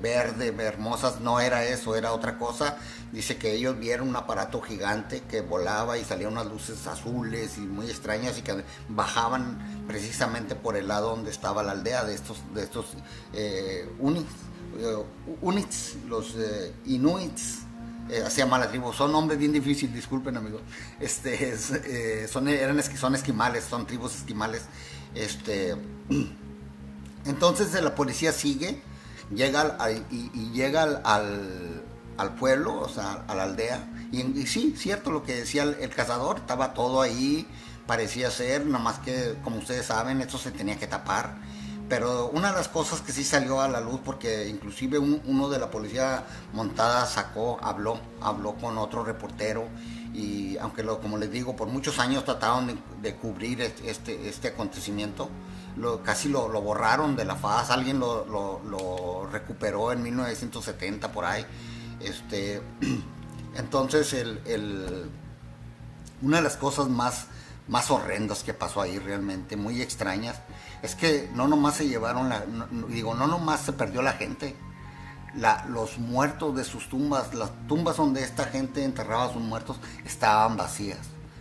verde, hermosas, no era eso, era otra cosa. Dice que ellos vieron un aparato gigante que volaba y salían unas luces azules y muy extrañas, y que bajaban precisamente por el lado donde estaba la aldea de estos Units, los Inuits. Se llama la tribu, son nombres bien difíciles, disculpen amigos. Son esquimales, son tribus esquimales. Entonces la policía llega al pueblo, o sea, a la aldea, y sí, cierto lo que decía el cazador, estaba todo ahí, parecía ser, nada más que, como ustedes saben, esto se tenía que tapar, Pero una de las cosas que sí salió a la luz, porque inclusive uno de la policía montada habló con otro reportero, y aunque como les digo, por muchos años trataron de cubrir este acontecimiento, casi lo borraron de la faz. Alguien lo recuperó en 1970 por ahí. Entonces una de las cosas más horrendas que pasó ahí, realmente muy extrañas, es que no nomás se llevaron no nomás se perdió la gente, los muertos de sus tumbas, las tumbas donde esta gente enterraba a sus muertos estaban vacías,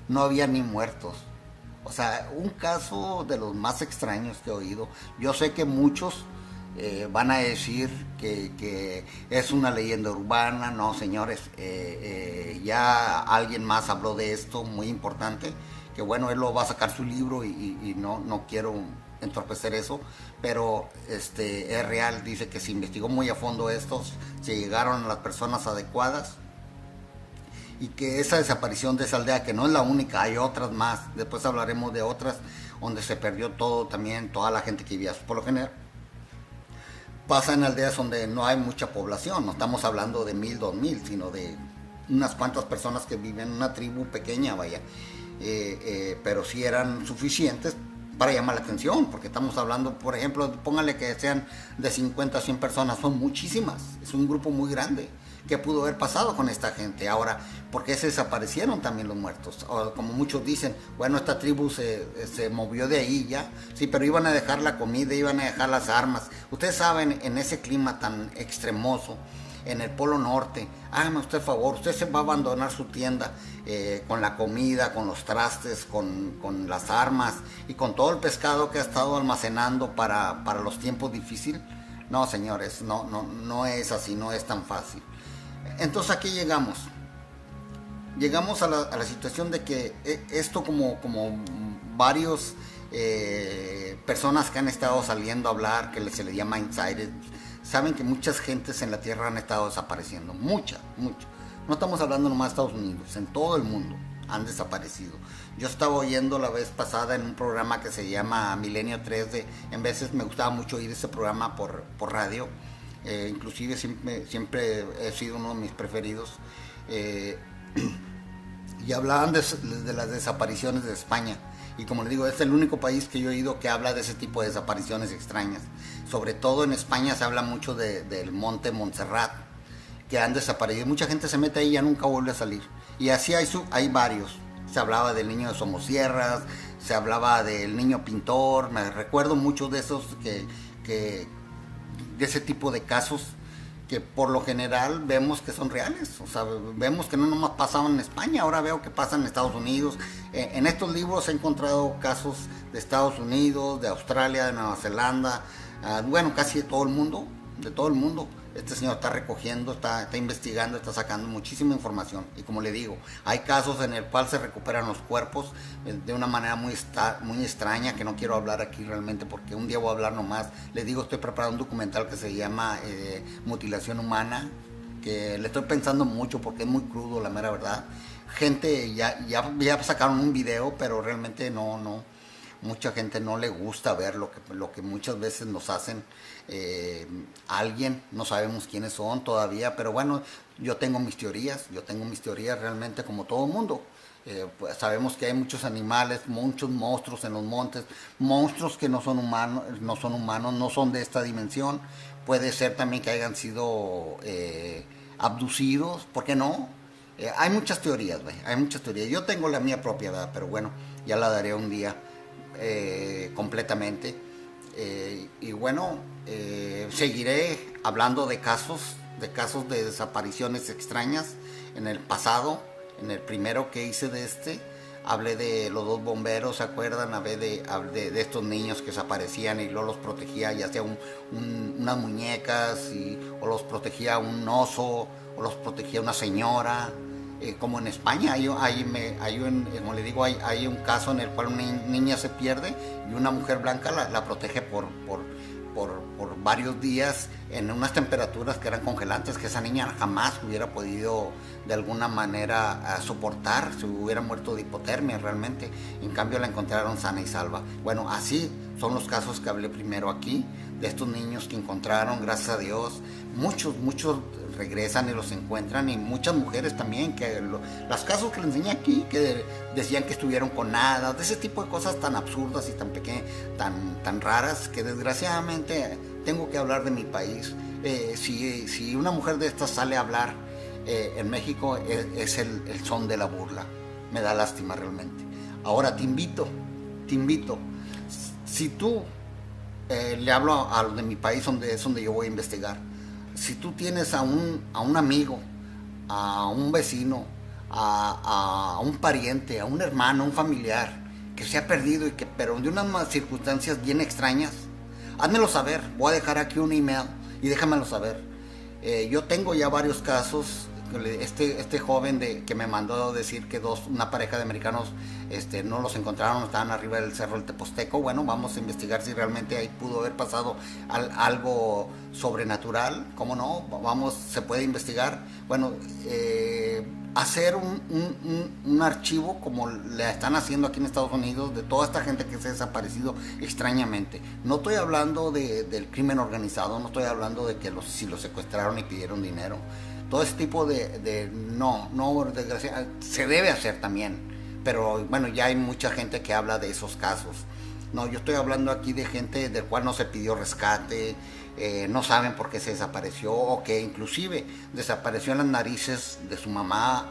no había ni muertos. O sea, un caso de los más extraños que he oído. Yo sé que muchos van a decir que es una leyenda urbana. No, señores, ya alguien más habló de esto, muy importante, que bueno, él lo va a sacar su libro, y no quiero entorpecer eso, pero es real. Dice que se investigó muy a fondo esto, se llegaron a las personas adecuadas, y que esa desaparición de esa aldea, que no es la única, hay otras más, después hablaremos de otras donde se perdió todo también, toda la gente que vivía. Por lo general pasa en aldeas donde no hay mucha población, no estamos hablando de 1000, 2000, sino de unas cuantas personas que viven en una tribu pequeña, vaya, pero sí eran suficientes para llamar la atención, porque estamos hablando, por ejemplo, póngale que sean de 50 a 100 personas, son muchísimas, es un grupo muy grande. ¿Qué pudo haber pasado con esta gente? Ahora, ¿por qué se desaparecieron también los muertos? O, como muchos dicen, bueno, esta tribu se movió de ahí ya, sí, pero iban a dejar la comida, iban a dejar las armas. Ustedes saben, en ese clima tan extremoso, en el Polo Norte, hágame usted favor, usted se va a abandonar su tienda con la comida, con los trastes, con las armas y con todo el pescado que ha estado almacenando para los tiempos difíciles. No, señores, no es así, no es tan fácil. Entonces aquí llegamos a la situación de que esto, como varios personas que han estado saliendo a hablar, que se les llama insiders, saben que muchas gentes en la Tierra han estado desapareciendo, muchas. No estamos hablando nomás de Estados Unidos, en todo el mundo han desaparecido. Yo estaba oyendo la vez pasada en un programa que se llama Milenio 3, en veces me gustaba mucho oír ese programa por radio. Inclusive siempre he sido uno de mis preferidos, y hablaban de las desapariciones de España, y como les digo, es el único país que yo he oído que habla de ese tipo de desapariciones extrañas. Sobre todo en España se habla mucho del monte Montserrat, que han desaparecido, mucha gente se mete ahí y ya nunca vuelve a salir, y así hay varios. Se hablaba del niño de Somosierras, se hablaba del niño pintor, me recuerdo mucho de esos de ese tipo de casos que por lo general vemos que son reales. O sea, vemos que no nomás pasaban en España, ahora veo que pasan en Estados Unidos. En estos libros he encontrado casos de Estados Unidos, de Australia, de Nueva Zelanda, bueno, casi de todo el mundo. Este señor está recogiendo, está investigando, está sacando muchísima información. Y como le digo, hay casos en el cual se recuperan los cuerpos de una manera muy extraña, que no quiero hablar aquí realmente, porque un día voy a hablar nomás. Les digo, estoy preparando un documental que se llama Mutilación Humana, que le estoy pensando mucho porque es muy crudo, la mera verdad. Gente ya sacaron un video, pero realmente no. Mucha gente no le gusta ver lo que muchas veces nos hacen alguien. No sabemos quiénes son todavía, pero bueno, yo tengo mis teorías realmente, como todo mundo. Pues sabemos que hay muchos animales, muchos monstruos en los montes, monstruos que no son humanos, no son de esta dimensión. Puede ser también que hayan sido abducidos, ¿por qué no? Hay muchas teorías, hay muchas teorías. Yo tengo la mía propia, ¿verdad? Pero bueno, ya la daré un día. Completamente, y bueno, seguiré hablando de casos de desapariciones extrañas. En el pasado, en el primero que hice hablé de los 2 bomberos, ¿se acuerdan? Hablé de estos niños que desaparecían y luego los protegía, ya sea unas muñecas, o los protegía un oso, o los protegía una señora. Como en España como le digo, hay un caso en el cual una niña se pierde y una mujer blanca la protege por varios días en unas temperaturas que eran congelantes, que esa niña jamás hubiera podido de alguna manera soportar, se hubiera muerto de hipotermia realmente. En cambio la encontraron sana y salva. Bueno, así son los casos que hablé primero aquí, de estos niños que encontraron, gracias a Dios. Muchos regresan y los encuentran, y muchas mujeres también, que los casos que les enseñé aquí, que decían que estuvieron con nada, de ese tipo de cosas tan absurdas y tan pequeñas, tan raras, que desgraciadamente tengo que hablar de mi país. Si una mujer de estas sale a hablar en México, es el son de la burla. Me da lástima realmente. Ahora te invito, si tú, le hablo a los de mi país, es donde yo voy a investigar. Si tú tienes a un amigo, a un vecino, a un pariente, a un hermano, a un familiar que se ha perdido, pero de unas circunstancias bien extrañas, házmelo saber. Voy a dejar aquí un email y déjamelo saber. Yo tengo ya varios casos. Este joven que me mandó decir que una pareja de americanos no los encontraron, estaban arriba del cerro del Teposteco. Bueno, vamos a investigar si realmente ahí pudo haber pasado algo sobrenatural. ¿Cómo no? Se puede investigar. Bueno, hacer un archivo como le están haciendo aquí en Estados Unidos de toda esta gente que se ha desaparecido extrañamente. No estoy hablando del crimen organizado, no estoy hablando de que si los secuestraron y pidieron dinero. Todo ese tipo desgracia, se debe hacer también, pero bueno, ya hay mucha gente que habla de esos casos. No, yo estoy hablando aquí de gente del cual no se pidió rescate, no saben por qué se desapareció, o que inclusive desapareció en las narices de su mamá,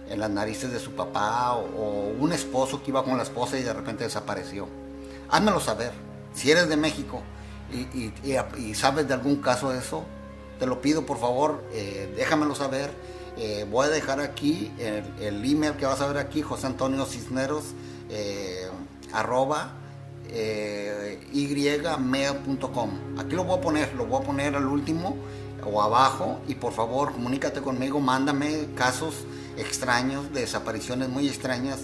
en las narices de su papá, o un esposo que iba con la esposa y de repente desapareció. Házmelo saber. Si eres de México y sabes de algún caso de eso, te lo pido, por favor, déjamelo saber. Voy a dejar aquí el email que vas a ver aquí, José Antonio Cisneros, @ymail.com. Aquí lo voy a poner al último o abajo, y por favor comunícate conmigo, mándame casos extraños, de desapariciones muy extrañas,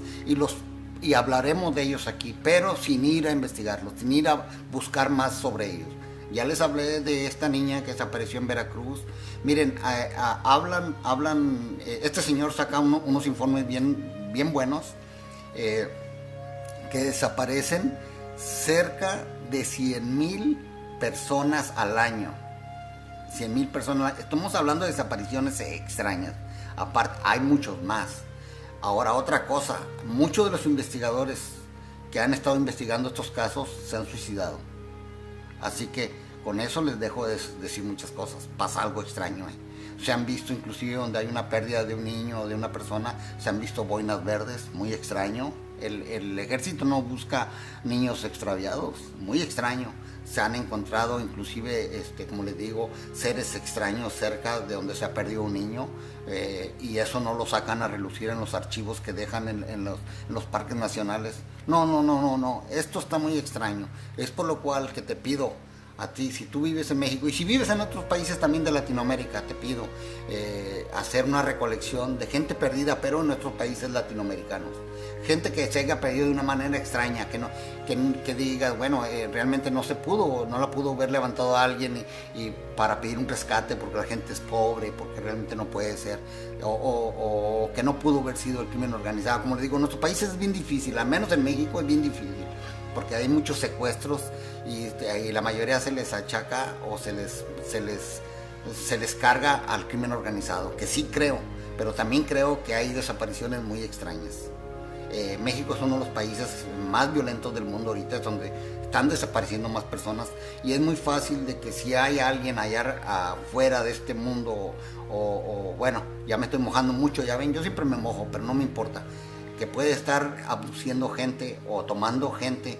y hablaremos de ellos aquí, pero sin ir a investigarlos, sin ir a buscar más sobre ellos. Ya les hablé de esta niña que desapareció en Veracruz. Miren, este señor saca unos informes bien buenos, que desaparecen cerca de 100,000 personas al año. 100,000 personas. Estamos hablando de desapariciones extrañas. Aparte, hay muchos más. Ahora, otra cosa, muchos de los investigadores que han estado investigando estos casos se han suicidado. Así que con eso les dejo de decir muchas cosas. Pasa algo extraño. Se han visto, inclusive donde hay una pérdida de un niño o de una persona, se han visto boinas verdes, muy extraño. El ejército no busca niños extraviados, muy extraño. Se han encontrado inclusive, como les digo, seres extraños cerca de donde se ha perdido un niño, y eso no lo sacan a relucir en los archivos que dejan en los parques nacionales. No, esto está muy extraño. Es por lo cual que te pido a ti, si tú vives en México y si vives en otros países también de Latinoamérica, te pido hacer una recolección de gente perdida, pero en nuestros países latinoamericanos. Gente que se haya perdido de una manera extraña, que digas, bueno, realmente no la pudo haber levantado a alguien y para pedir un rescate porque la gente es pobre, porque realmente no puede ser, o que no pudo haber sido el crimen organizado. Como les digo, en nuestros países es bien difícil, al menos en México es bien difícil, porque hay muchos secuestros y la mayoría se les achaca o se les carga al crimen organizado, que sí creo, pero también creo que hay desapariciones muy extrañas. México es uno de los países más violentos del mundo ahorita, es donde están desapareciendo más personas, y es muy fácil de que si hay alguien allá afuera de este mundo, o bueno, ya me estoy mojando mucho, ya ven, yo siempre me mojo, pero no me importa, que puede estar abduciendo gente o tomando gente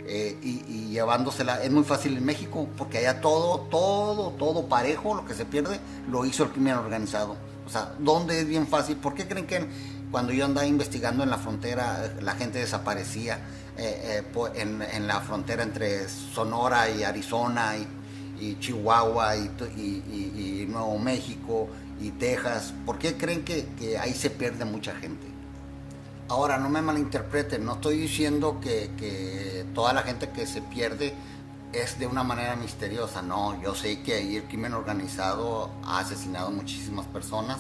y llevándosela. Es muy fácil en México, porque allá todo parejo, lo que se pierde lo hizo el crimen organizado. O sea, ¿dónde es bien fácil? ¿Por qué creen que cuando yo andaba investigando en la frontera, la gente desaparecía en la frontera entre Sonora y Arizona y Chihuahua y Nuevo México y Texas? ¿Por qué creen que ahí se pierde mucha gente? Ahora, no me malinterpreten, no estoy diciendo que toda la gente que se pierde es de una manera misteriosa. No, yo sé que ahí el crimen organizado ha asesinado muchísimas personas,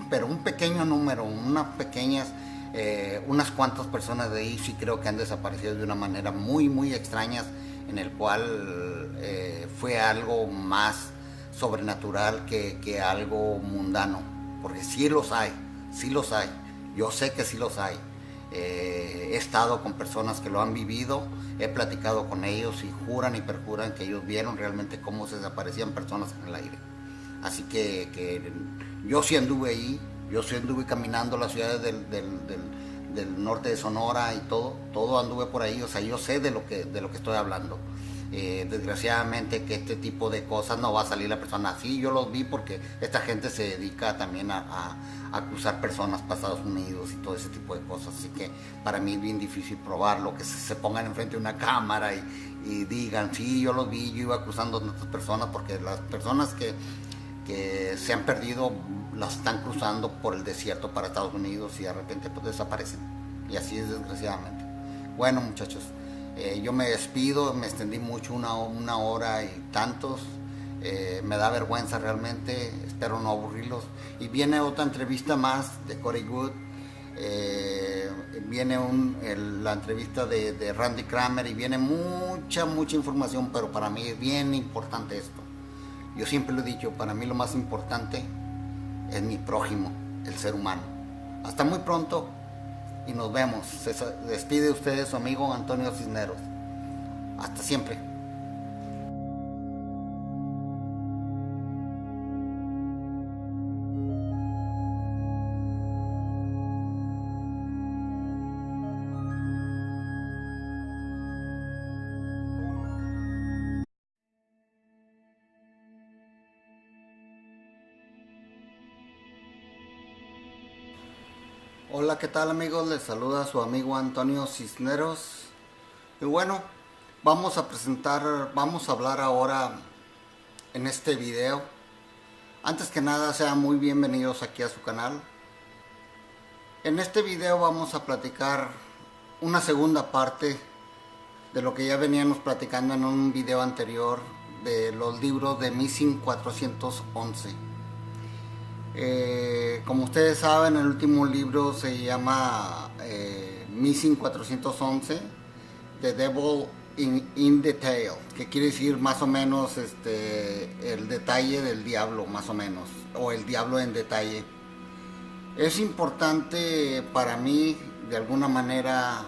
pero un pequeño número, unas pequeñas Unas cuantas personas de ahí sí creo que han desaparecido de una manera muy, muy extraña, en el cual fue algo más sobrenatural que algo mundano, porque sí los hay, sí los hay, yo sé que sí los hay. He estado con personas que lo han vivido, he platicado con ellos y juran y perjuran que ellos vieron realmente cómo se desaparecían personas en el aire. Así que yo sí anduve ahí, yo sí anduve caminando las ciudades del norte de Sonora y todo anduve por ahí, o sea, yo sé de lo que estoy hablando. Desgraciadamente que este tipo de cosas no va a salir la persona así, yo los vi porque esta gente se dedica también a acusar personas para Estados Unidos y todo ese tipo de cosas, así que para mí es bien difícil probarlo, que se pongan enfrente de una cámara y digan, sí, yo los vi, yo iba acusando a otras personas, porque las personas que se han perdido las están cruzando por el desierto para Estados Unidos y de repente pues desaparecen, y así es desgraciadamente. Bueno, muchachos, yo me despido, me extendí mucho, una hora y tantos. Me da vergüenza realmente, espero no aburrirlos. Y viene otra entrevista más de Corey Goode. Viene la entrevista de Randy Kramer, y viene mucha información, pero para mí es bien importante esto. Yo siempre lo he dicho, para mí lo más importante es mi prójimo, el ser humano. Hasta muy pronto y nos vemos. Se despide de ustedes su amigo Antonio Cisneros. Hasta siempre. Hola, ¿qué tal, amigos? Les saluda su amigo Antonio Cisneros. Y bueno, vamos a hablar ahora en este video. Antes que nada, sean muy bienvenidos aquí a su canal. En este video vamos a platicar una segunda parte de lo que ya veníamos platicando en un video anterior, de los libros de Missing 411. Como ustedes saben, el último libro se llama Missing 411, The Devil in Detail, que quiere decir más o menos el detalle del diablo, más o menos, o el diablo en detalle. Es importante para mí, de alguna manera,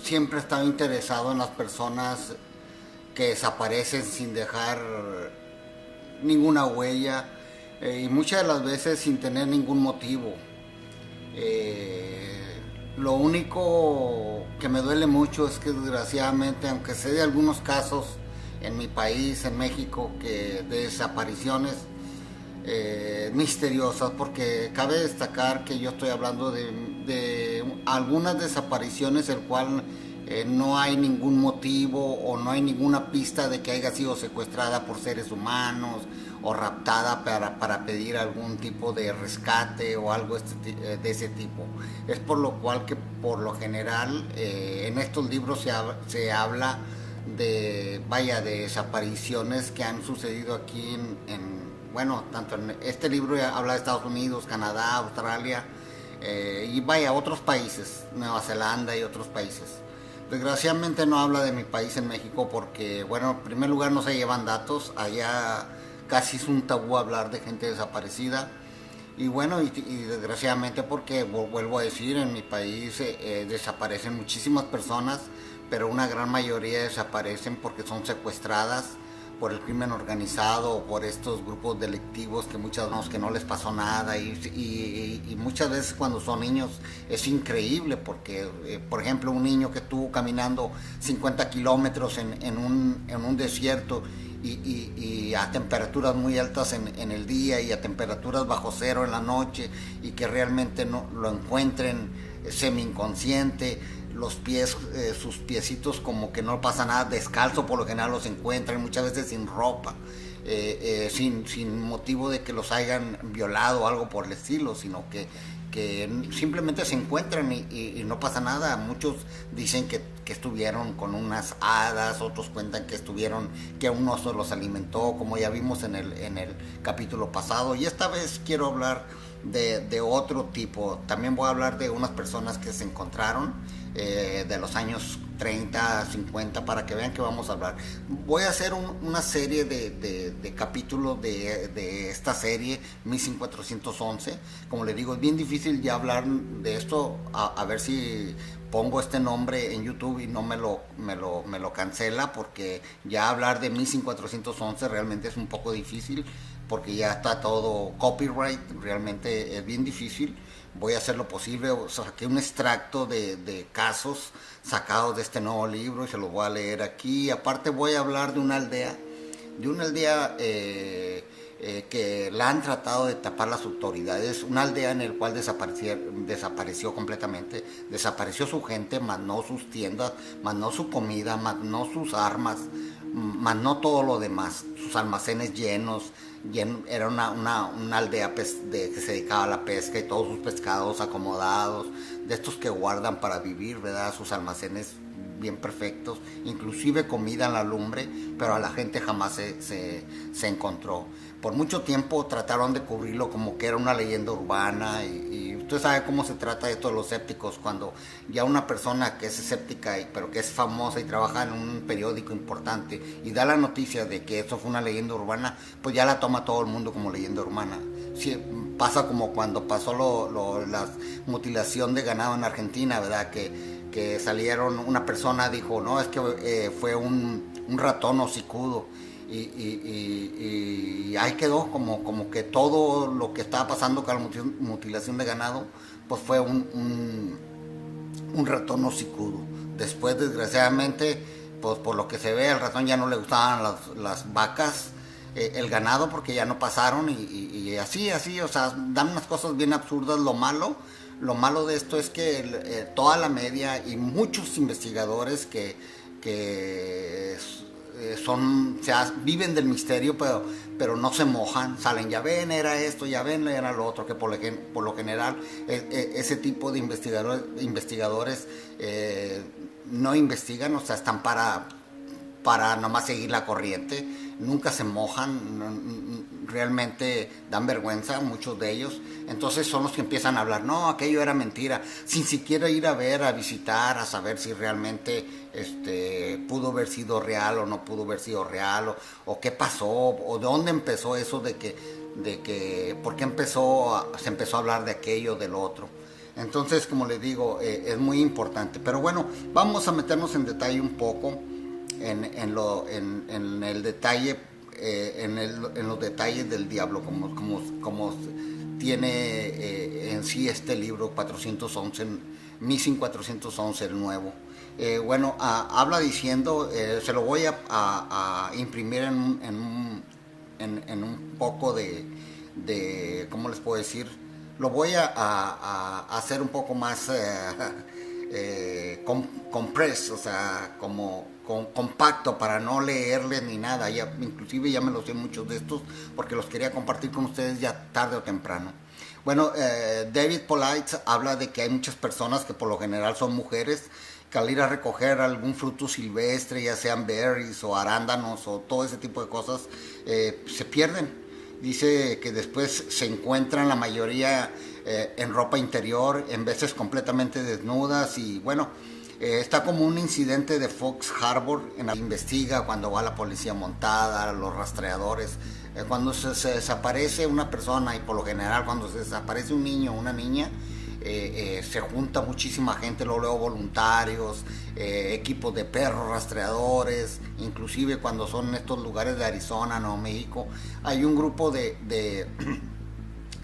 siempre he estado interesado en las personas que desaparecen sin dejar ninguna huella, y muchas de las veces sin tener ningún motivo. Lo único que me duele mucho es que desgraciadamente, aunque sé de algunos casos en mi país, en México, de desapariciones misteriosas, porque cabe destacar que yo estoy hablando de algunas desapariciones el cual no hay ningún motivo o no hay ninguna pista de que haya sido secuestrada por seres humanos o raptada para pedir algún tipo de rescate o algo de ese tipo. Es por lo cual que por lo general en estos libros se habla de desapariciones que han sucedido aquí bueno, tanto en este libro habla de Estados Unidos, Canadá, Australia y otros países, Nueva Zelanda y otros países. Desgraciadamente no habla de mi país, en México, porque, bueno, en primer lugar no se llevan datos, allá casi es un tabú hablar de gente desaparecida. Y bueno, y desgraciadamente, porque vuelvo a decir, en mi país desaparecen muchísimas personas, pero una gran mayoría desaparecen porque son secuestradas por el crimen organizado o por estos grupos delictivos que muchas veces que no les pasó nada, y muchas veces cuando son niños es increíble, porque por ejemplo un niño que estuvo caminando 50 kilómetros en un desierto y a temperaturas muy altas en el día y a temperaturas bajo cero en la noche, y que realmente no lo encuentren semi inconsciente, los pies, sus piecitos como que no pasa nada, descalzo por lo general los encuentran, muchas veces sin ropa, sin motivo de que los hayan violado o algo por el estilo, sino que simplemente se encuentran y no pasa nada. Muchos dicen que estuvieron con unas hadas, otros cuentan que un oso los alimentó, como ya vimos en el capítulo pasado. Y esta vez quiero hablar de otro tipo. También voy a hablar de unas personas que se encontraron de los años 30, 50, para que vean que vamos a hablar. Voy a hacer una serie de capítulos de esta serie 1411. Como les digo, es bien difícil ya hablar de esto, a ver si pongo este nombre en YouTube y no me lo cancela, porque ya hablar de 1411 realmente es un poco difícil, porque ya está todo copyright, realmente es bien difícil. Voy a hacer lo posible, saqué un extracto de casos sacados de este nuevo libro y se los voy a leer aquí. Aparte voy a hablar de una aldea que la han tratado de tapar las autoridades, una aldea en la cual desapareció completamente, desapareció su gente, más no sus tiendas, más no su comida, más no sus armas, más no todo lo demás, sus almacenes llenos. Era una aldea que se dedicaba a la pesca, y todos sus pescados acomodados, de estos que guardan para vivir, ¿verdad? Sus almacenes bien perfectos, inclusive comida en la lumbre, pero a la gente jamás se encontró. Por mucho tiempo trataron de cubrirlo como que era una leyenda urbana, y usted sabe cómo se trata esto de los escépticos. Cuando ya una persona que es escéptica pero que es famosa y trabaja en un periódico importante y da la noticia de que eso fue una leyenda urbana, pues ya la toma todo el mundo como leyenda urbana. Sí, pasa como cuando pasó la mutilación de ganado en Argentina, ¿verdad? Que salieron, una persona dijo, no, es que fue un ratón hocicudo, y ahí quedó como que todo lo que estaba pasando con la mutilación de ganado, pues fue un ratón hocicudo. Después, desgraciadamente, pues por lo que se ve, al ratón ya no le gustaban las vacas, el ganado, porque ya no pasaron, y así, o sea, dan unas cosas bien absurdas. Lo malo de esto es que toda la media y muchos investigadores que viven del misterio, pero no se mojan, salen, ya ven, era esto, ya ven, era lo otro, que por lo general ese tipo de investigadores no investigan, o sea, están para nomás seguir la corriente, nunca se mojan, realmente dan vergüenza muchos de ellos. Entonces son los que empiezan a hablar, no, aquello era mentira, sin siquiera ir a ver, a visitar, a saber si realmente pudo haber sido real o no pudo haber sido real, o qué pasó, o de dónde empezó eso de que por qué se empezó a hablar de aquello, del otro. Entonces, como les digo, es muy importante. Pero bueno, vamos a meternos en detalle un poco en el detalle, en los detalles del diablo, como tiene en sí este libro 411, 1411, el nuevo. Bueno, habla diciendo, se lo voy a imprimir en un poco de, ¿cómo les puedo decir? Lo voy a hacer un poco más compress, o sea, como compacto, para no leerles ni nada. Inclusive ya me los sé muchos de estos, porque los quería compartir con ustedes ya tarde o temprano. Bueno, David Polite habla de que hay muchas personas que por lo general son mujeres, que al ir a recoger algún fruto silvestre, ya sean berries o arándanos o todo ese tipo de cosas, se pierden. Dice que después se encuentran la mayoría en ropa interior, en veces completamente desnudas, y bueno, está como un incidente de Fox Harbor, en la que investiga cuando va la policía montada, los rastreadores, cuando se desaparece una persona, y por lo general cuando se desaparece un niño o una niña, se junta muchísima gente, luego voluntarios, equipos de perros rastreadores, inclusive cuando son en estos lugares de Arizona, Nuevo México, hay un grupo de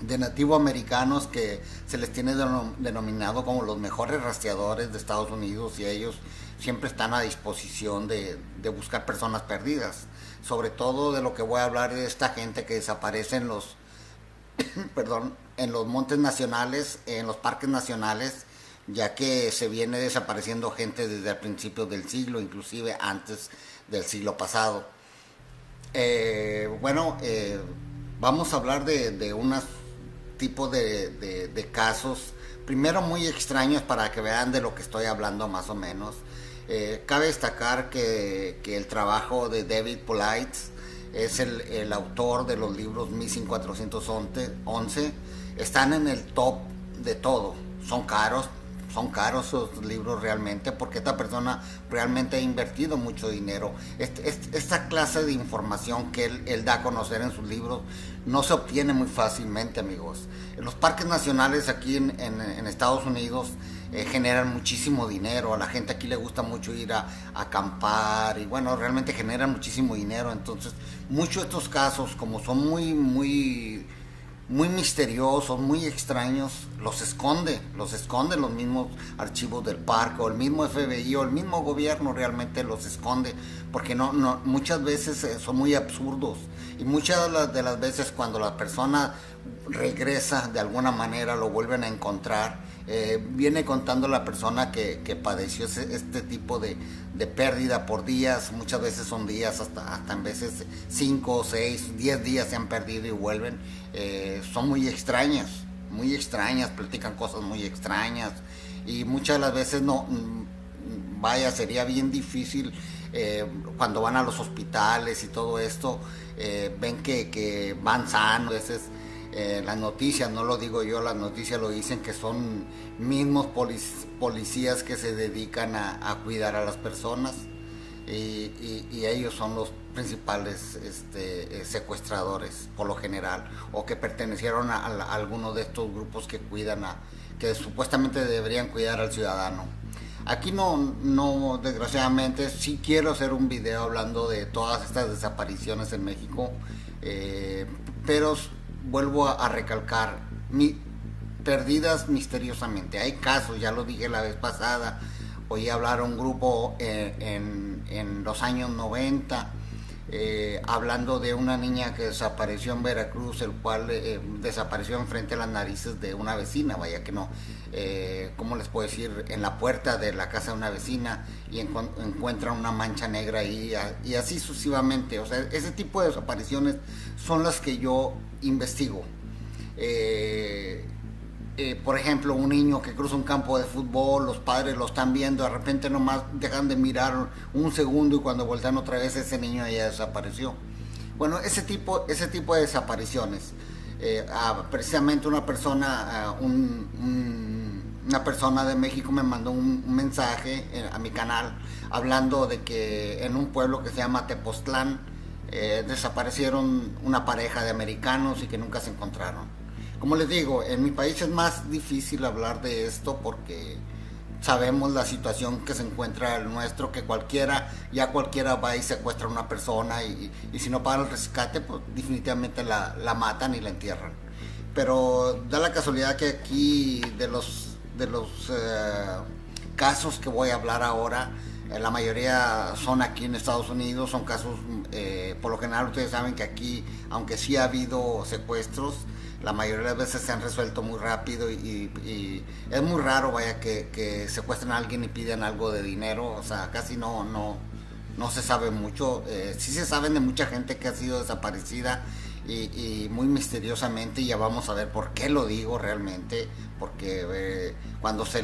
nativoamericanos que se les tiene denominado como los mejores rastreadores de Estados Unidos, y ellos siempre están a disposición de buscar personas perdidas. Sobre todo de lo que voy a hablar de esta gente que desaparece en los en los montes nacionales, en los parques nacionales, ya que se viene desapareciendo gente desde el principio del siglo, inclusive antes del siglo pasado. Vamos a hablar de unos tipos de casos, primero muy extraños, para que vean de lo que estoy hablando más o menos. Cabe destacar que el trabajo de David Polite es el autor de los libros 1411. están en el top de todo. Son caros esos libros realmente, porque esta persona realmente ha invertido mucho dinero. Esta clase de información que él da a conocer en sus libros no se obtiene muy fácilmente, amigos. Los parques nacionales aquí en Estados Unidos generan muchísimo dinero. A la gente aquí le gusta mucho ir a acampar y bueno, realmente generan muchísimo dinero. Entonces, muchos de estos casos, como son muy misteriosos, muy extraños, los esconde los mismos archivos del parque, o el mismo FBI, o el mismo gobierno realmente los esconde, porque muchas veces son muy absurdos, y muchas de las veces cuando la persona regresa de alguna manera, lo vuelven a encontrar, viene contando la persona que padeció este tipo de pérdida por días. Muchas veces son días, hasta en veces 5, 6, 10 días se han perdido y vuelven. Son muy extrañas, platican cosas muy extrañas, y muchas de las veces vaya, sería bien difícil cuando van a los hospitales y todo esto, ven que van sanos. A veces las noticias, no lo digo yo, las noticias lo dicen, que son mismos policías que se dedican a cuidar a las personas, y ellos son los principales secuestradores por lo general, o que pertenecieron a alguno de estos grupos que que supuestamente deberían cuidar al ciudadano. Aquí no, desgraciadamente, sí quiero hacer un video hablando de todas estas desapariciones en México, pero vuelvo a recalcar, perdidas misteriosamente. Hay casos, ya lo dije la vez pasada, oí hablar a un grupo en los años 90, hablando de una niña que desapareció en Veracruz, el cual desapareció enfrente de las narices de una vecina, vaya que no, ¿cómo les puedo decir? En la puerta de la casa de una vecina, y encuentran una mancha negra ahí, y así sucesivamente. O sea, ese tipo de desapariciones son las que yo investigo. Por ejemplo, un niño que cruza un campo de fútbol, los padres lo están viendo, de repente nomás dejan de mirar un segundo, y cuando voltean otra vez, ese niño ya desapareció. Bueno, ese tipo de desapariciones. Precisamente una persona, una persona de México me mandó un mensaje a mi canal, hablando de que en un pueblo que se llama Tepoztlán desaparecieron una pareja de americanos y que nunca se encontraron. Como les digo, en mi país es más difícil hablar de esto, porque sabemos la situación que se encuentra el nuestro, que cualquiera va y secuestra a una persona, y si no pagan el rescate, pues definitivamente la matan y la entierran. Pero da la casualidad que aquí, de los casos que voy a hablar ahora, la mayoría son aquí en Estados Unidos. Son casos, por lo general ustedes saben que aquí, aunque sí ha habido secuestros, la mayoría de las veces se han resuelto muy rápido, y es muy raro, vaya, que secuestren a alguien y pidan algo de dinero. O sea, casi no se sabe mucho. Sí se saben de mucha gente que ha sido desaparecida, y muy misteriosamente, y ya vamos a ver por qué lo digo realmente, porque cuando se